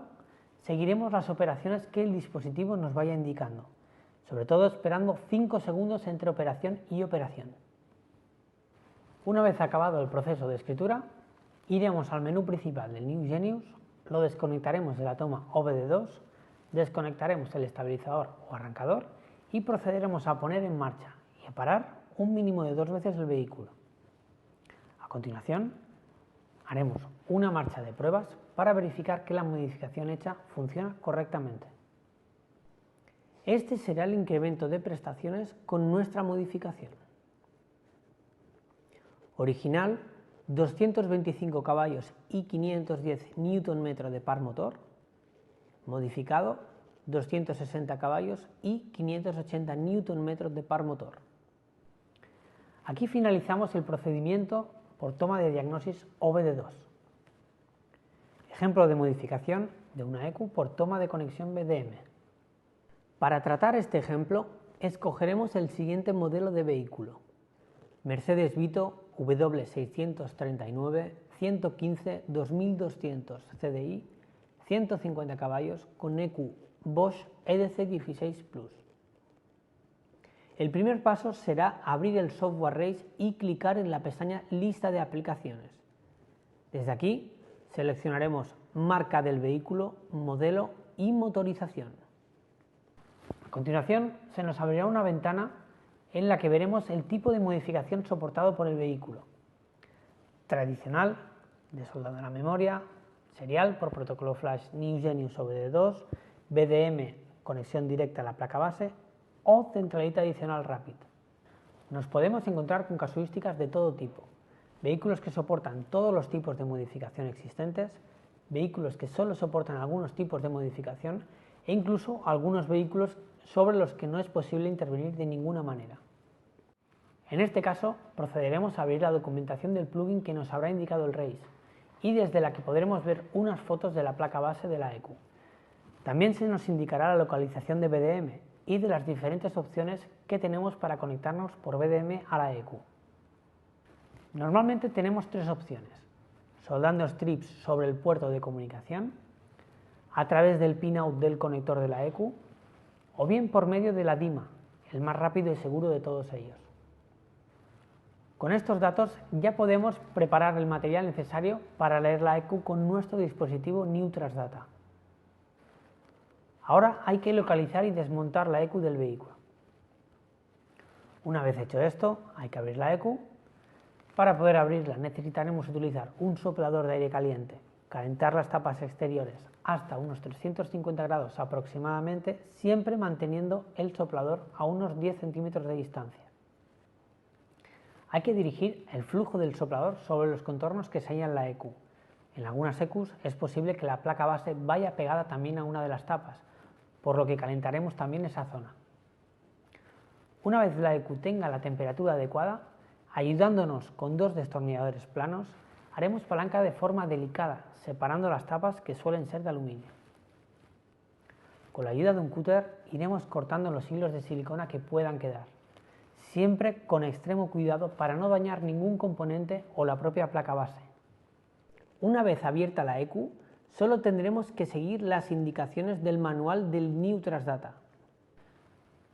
seguiremos las operaciones que el dispositivo nos vaya indicando, sobre todo esperando 5 segundos entre operación y operación. Una vez acabado el proceso de escritura, iremos al menú principal del New Genius, lo desconectaremos de la toma OBD2, desconectaremos el estabilizador o arrancador y procederemos a poner en marcha y a parar un mínimo de 2 veces el vehículo. A continuación, haremos una marcha de pruebas para verificar que la modificación hecha funciona correctamente. Este será el incremento de prestaciones con nuestra modificación. Original, 225 caballos y 510 Nm de par motor. Modificado, 260 caballos y 580 Nm de par motor. Aquí finalizamos el procedimiento por toma de diagnosis OBD2. Ejemplo de modificación de una EQ por toma de conexión BDM. Para tratar este ejemplo, escogeremos el siguiente modelo de vehículo: Mercedes Vito W639 115 2200 CDI, 150 caballos con EQ Bosch EDC16 Plus. El primer paso será abrir el software RAID y clicar en la pestaña Lista de aplicaciones. Desde aquí seleccionaremos marca del vehículo, modelo y motorización. A continuación se nos abrirá una ventana en la que veremos el tipo de modificación soportado por el vehículo: tradicional, de soldado en la memoria, serial por protocolo flash New Genius OBD2, BDM, conexión directa a la placa base o centralita adicional Rapid. Nos podemos encontrar con casuísticas de todo tipo: vehículos que soportan todos los tipos de modificación existentes, vehículos que solo soportan algunos tipos de modificación e incluso algunos vehículos sobre los que no es posible intervenir de ninguna manera. En este caso, procederemos a abrir la documentación del plugin que nos habrá indicado el RACE y desde la que podremos ver unas fotos de la placa base de la ECU. También se nos indicará la localización de BDM y de las diferentes opciones que tenemos para conectarnos por BDM a la ECU. Normalmente tenemos tres opciones: soldando strips sobre el puerto de comunicación, a través del pinout del conector de la ECU o bien por medio de la DIMA, el más rápido y seguro de todos ellos. Con estos datos ya podemos preparar el material necesario para leer la ECU con nuestro dispositivo New Transdata. Ahora hay que localizar y desmontar la ECU del vehículo. Una vez hecho esto, hay que abrir la ECU. Para poder abrirla necesitaremos utilizar un soplador de aire caliente, calentar las tapas exteriores hasta unos 350 grados aproximadamente, siempre manteniendo el soplador a unos 10 centímetros de distancia. Hay que dirigir el flujo del soplador sobre los contornos que sellan la ECU. En algunas ECUs es posible que la placa base vaya pegada también a una de las tapas, por lo que calentaremos también esa zona. Una vez la ECU tenga la temperatura adecuada, ayudándonos con dos destornilladores planos, haremos palanca de forma delicada, separando las tapas que suelen ser de aluminio. Con la ayuda de un cúter iremos cortando los hilos de silicona que puedan quedar, siempre con extremo cuidado para no dañar ningún componente o la propia placa base. Una vez abierta la ECU, solo tendremos que seguir las indicaciones del manual del New Transdata.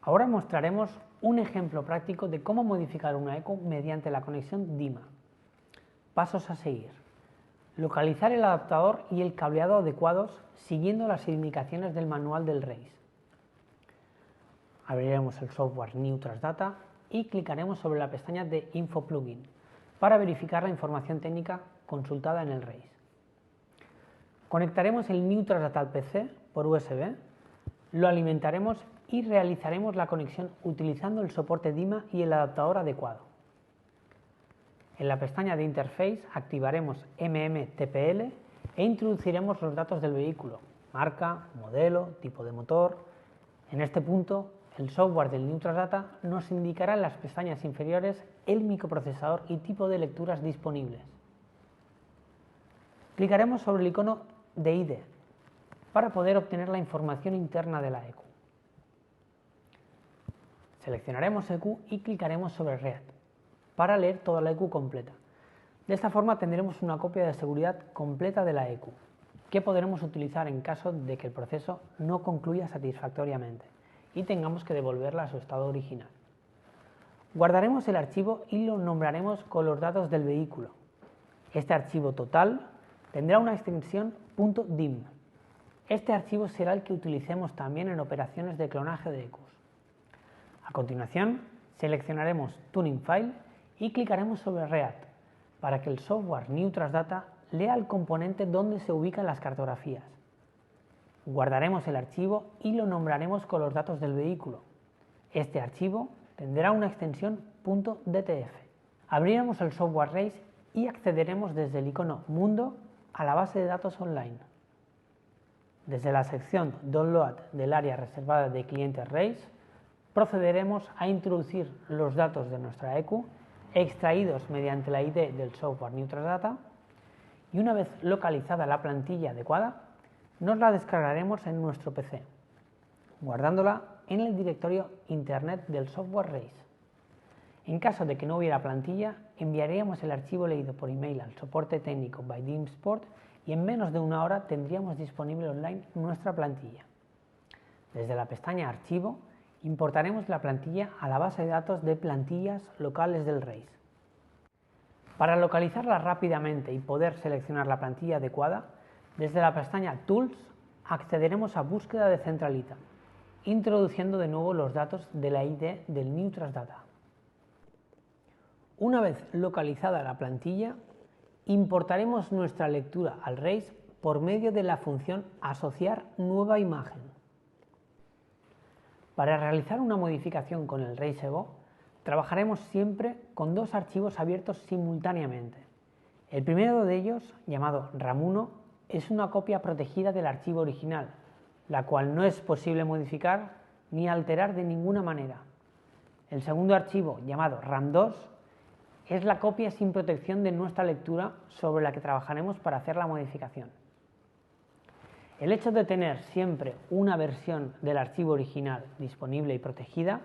Ahora mostraremos un ejemplo práctico de cómo modificar una ECU mediante la conexión DIMA. Pasos a seguir: localizar el adaptador y el cableado adecuados siguiendo las indicaciones del manual del RACE. Abriremos el software New Transdata y clicaremos sobre la pestaña de Info Plugin para verificar la información técnica consultada en el RACE. Conectaremos el New Transdata al PC por USB, lo alimentaremos y realizaremos la conexión utilizando el soporte DIMA y el adaptador adecuado. En la pestaña de Interface activaremos MMTPL e introduciremos los datos del vehículo: marca, modelo, tipo de motor. En este punto, el software del New Transdata nos indicará en las pestañas inferiores el microprocesador y tipo de lecturas disponibles. Clicaremos sobre el icono de IDE para poder obtener la información interna de la ECU. Seleccionaremos ECU y clicaremos sobre Read para leer toda la ECU completa. De esta forma tendremos una copia de seguridad completa de la ECU, que podremos utilizar en caso de que el proceso no concluya satisfactoriamente y tengamos que devolverla a su estado original. Guardaremos el archivo y lo nombraremos con los datos del vehículo. Este archivo total tendrá una extensión .dim. Este archivo será el que utilicemos también en operaciones de clonaje de ECUs. A continuación, seleccionaremos Tuning File y clicaremos sobre Read para que el software New Transdata lea el componente donde se ubican las cartografías. Guardaremos el archivo y lo nombraremos con los datos del vehículo. Este archivo tendrá una extensión .dtf. Abriremos el software RACE y accederemos desde el icono Mundo a la base de datos online. Desde la sección Download del área reservada de clientes RACE, procederemos a introducir los datos de nuestra ECU extraídos mediante la ID del software New Transdata y una vez localizada la plantilla adecuada, nos la descargaremos en nuestro PC, guardándola en el directorio Internet del software RACE. En caso de que no hubiera plantilla, enviaríamos el archivo leído por email al soporte técnico by DIMSport y en menos de una hora tendríamos disponible online nuestra plantilla. Desde la pestaña Archivo, importaremos la plantilla a la base de datos de plantillas locales del RACE. Para localizarla rápidamente y poder seleccionar la plantilla adecuada, desde la pestaña Tools accederemos a Búsqueda de centralita, introduciendo de nuevo los datos de la ID del New Transdata. Una vez localizada la plantilla, importaremos nuestra lectura al RACE por medio de la función Asociar nueva imagen. Para realizar una modificación con el RACE Evo, trabajaremos siempre con dos archivos abiertos simultáneamente. El primero de ellos, llamado RAM1, es una copia protegida del archivo original, la cual no es posible modificar ni alterar de ninguna manera. El segundo archivo, llamado RAM2, es la copia sin protección de nuestra lectura sobre la que trabajaremos para hacer la modificación. El hecho de tener siempre una versión del archivo original disponible y protegida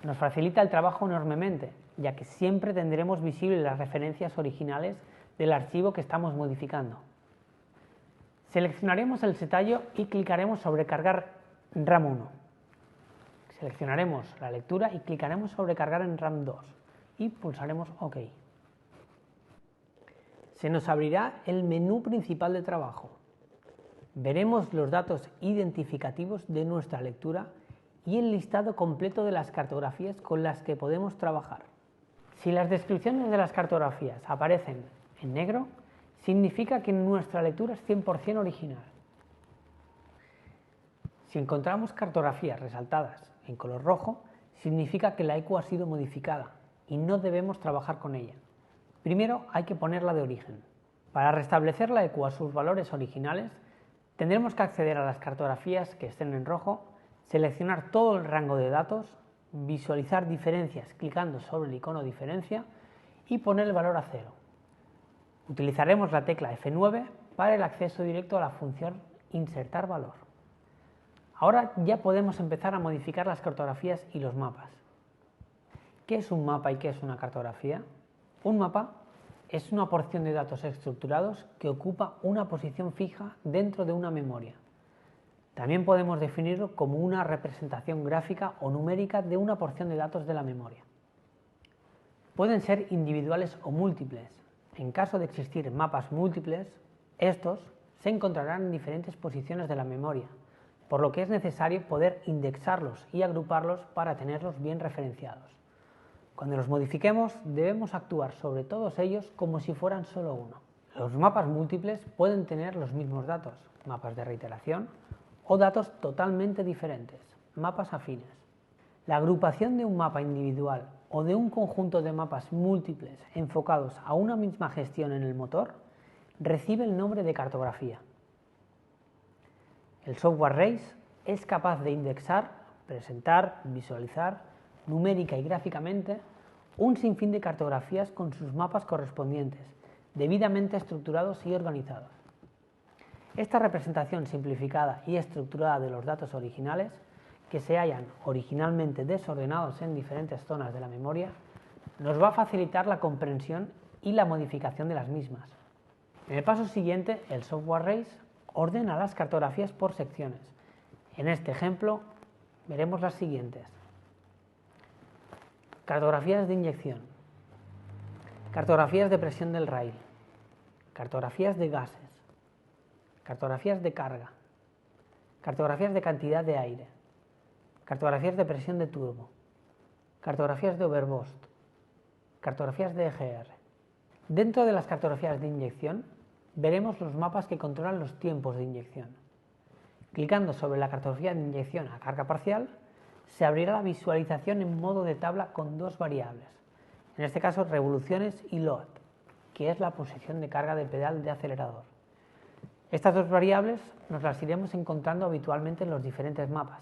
nos facilita el trabajo enormemente, ya que siempre tendremos visibles las referencias originales del archivo que estamos modificando. Seleccionaremos el setallo y clicaremos sobre Cargar RAM 1. Seleccionaremos la lectura y clicaremos sobre Cargar en RAM 2 y pulsaremos OK. Se nos abrirá el menú principal de trabajo. Veremos los datos identificativos de nuestra lectura y el listado completo de las cartografías con las que podemos trabajar. Si las descripciones de las cartografías aparecen en negro, significa que nuestra lectura es 100% original. Si encontramos cartografías resaltadas en color rojo, significa que la ECU ha sido modificada y no debemos trabajar con ella. Primero hay que ponerla de origen. Para restablecer la ECU a sus valores originales, tendremos que acceder a las cartografías que estén en rojo, seleccionar todo el rango de datos, visualizar diferencias clicando sobre el icono diferencia y poner el valor a 0. Utilizaremos la tecla F9 para el acceso directo a la función insertar valor. Ahora ya podemos empezar a modificar las cartografías y los mapas. ¿Qué es un mapa y qué es una cartografía? Un mapa es una porción de datos estructurados que ocupa una posición fija dentro de una memoria. También podemos definirlo como una representación gráfica o numérica de una porción de datos de la memoria. Pueden ser individuales o múltiples. En caso de existir mapas múltiples, estos se encontrarán en diferentes posiciones de la memoria, por lo que es necesario poder indexarlos y agruparlos para tenerlos bien referenciados. Cuando los modifiquemos, debemos actuar sobre todos ellos como si fueran solo uno. Los mapas múltiples pueden tener los mismos datos, mapas de reiteración, o datos totalmente diferentes, mapas afines. La agrupación de un mapa individual o de un conjunto de mapas múltiples enfocados a una misma gestión en el motor recibe el nombre de cartografía. El software Race es capaz de indexar, presentar, visualizar, numérica y gráficamente, un sinfín de cartografías con sus mapas correspondientes, debidamente estructurados y organizados. Esta representación simplificada y estructurada de los datos originales, que se hallan originalmente desordenados en diferentes zonas de la memoria, nos va a facilitar la comprensión y la modificación de las mismas. En el paso siguiente, el software Race ordena las cartografías por secciones. En este ejemplo, veremos las siguientes. Cartografías de inyección, cartografías de presión del rail, cartografías de gases, cartografías de carga, cartografías de cantidad de aire, cartografías de presión de turbo, cartografías de overboost, cartografías de EGR. Dentro de las cartografías de inyección, veremos los mapas que controlan los tiempos de inyección. Clicando sobre la cartografía de inyección a carga parcial, se abrirá la visualización en modo de tabla con dos variables, en este caso revoluciones y load, que es la posición de carga del pedal de acelerador. Estas dos variables nos las iremos encontrando habitualmente en los diferentes mapas.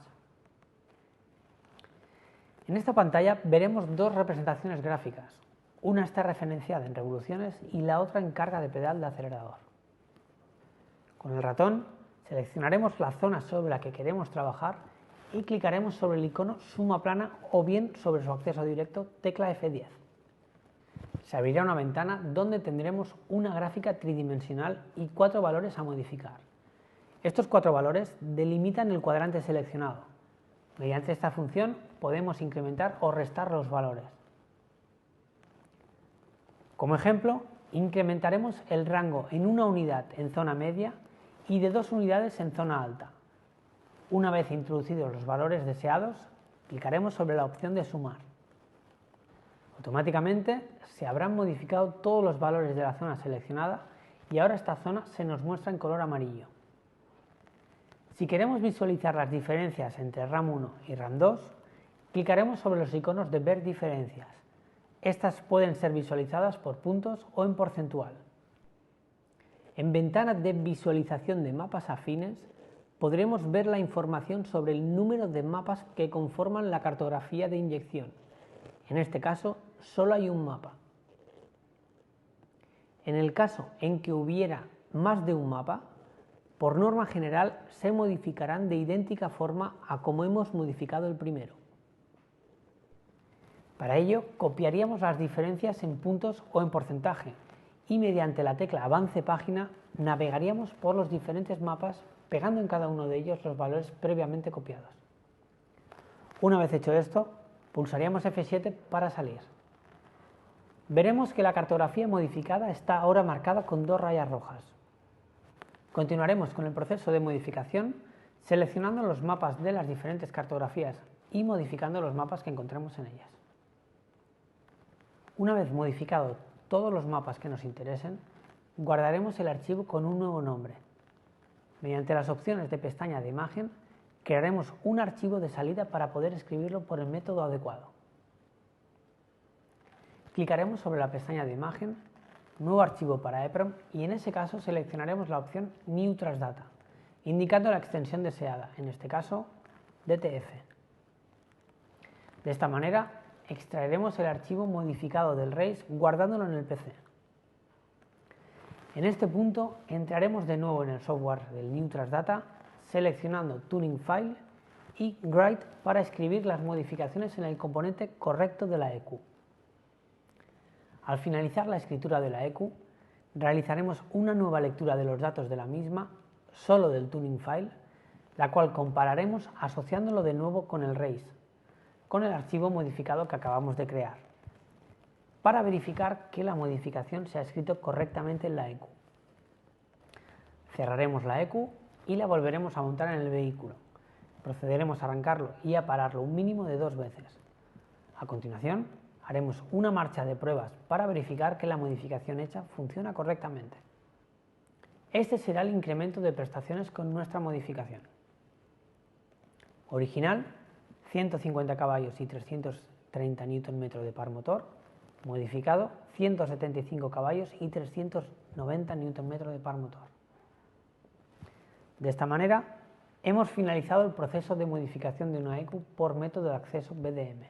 En esta pantalla veremos dos representaciones gráficas, una está referenciada en revoluciones y la otra en carga de pedal de acelerador. Con el ratón seleccionaremos la zona sobre la que queremos trabajar y clicaremos sobre el icono suma plana o bien sobre su acceso directo tecla F10. Se abrirá una ventana donde tendremos una gráfica tridimensional y 4 valores a modificar. Estos 4 valores delimitan el cuadrante seleccionado. Mediante esta función podemos incrementar o restar los valores. Como ejemplo, incrementaremos el rango en una unidad en zona media y de 2 unidades en zona alta. Una vez introducidos los valores deseados, clicaremos sobre la opción de sumar. Automáticamente se habrán modificado todos los valores de la zona seleccionada y ahora esta zona se nos muestra en color amarillo. Si queremos visualizar las diferencias entre RAM 1 y RAM 2, clicaremos sobre los iconos de ver diferencias. Estas pueden ser visualizadas por puntos o en porcentual. En ventana de visualización de mapas afines podremos ver la información sobre el número de mapas que conforman la cartografía de inyección. En este caso, solo hay un mapa. En el caso en que hubiera más de un mapa, por norma general se modificarán de idéntica forma a como hemos modificado el primero. Para ello, copiaríamos las diferencias en puntos o en porcentaje y mediante la tecla Avance página navegaríamos por los diferentes mapas pegando en cada uno de ellos los valores previamente copiados. Una vez hecho esto, pulsaríamos F7 para salir. Veremos que la cartografía modificada está ahora marcada con 2 rayas rojas. Continuaremos con el proceso de modificación seleccionando los mapas de las diferentes cartografías y modificando los mapas que encontremos en ellas. Una vez modificado todos los mapas que nos interesen, guardaremos el archivo con un nuevo nombre. Mediante las opciones de pestaña de imagen, crearemos un archivo de salida para poder escribirlo por el método adecuado. Clicaremos sobre la pestaña de imagen, nuevo archivo para EEPROM y en ese caso seleccionaremos la opción New Transdata, indicando la extensión deseada, en este caso DTF. De esta manera, extraeremos el archivo modificado del RACE guardándolo en el PC. En este punto entraremos de nuevo en el software del New Transdata, seleccionando Tuning File y Write para escribir las modificaciones en el componente correcto de la EQ. Al finalizar la escritura de la EQ, realizaremos una nueva lectura de los datos de la misma, solo del Tuning File, la cual compararemos asociándolo de nuevo con el RACE, con el archivo modificado que acabamos de crear, para verificar que la modificación se ha escrito correctamente en la EQ. Cerraremos la EQ y la volveremos a montar en el vehículo. Procederemos a arrancarlo y a pararlo un mínimo de 2 veces. A continuación, haremos una marcha de pruebas para verificar que la modificación hecha funciona correctamente. Este será el incremento de prestaciones con nuestra modificación. Original, 150 caballos y 330 Nm de par motor. Modificado, 175 caballos y 390 Nm de par motor. De esta manera, hemos finalizado el proceso de modificación de una EQ por método de acceso BDM.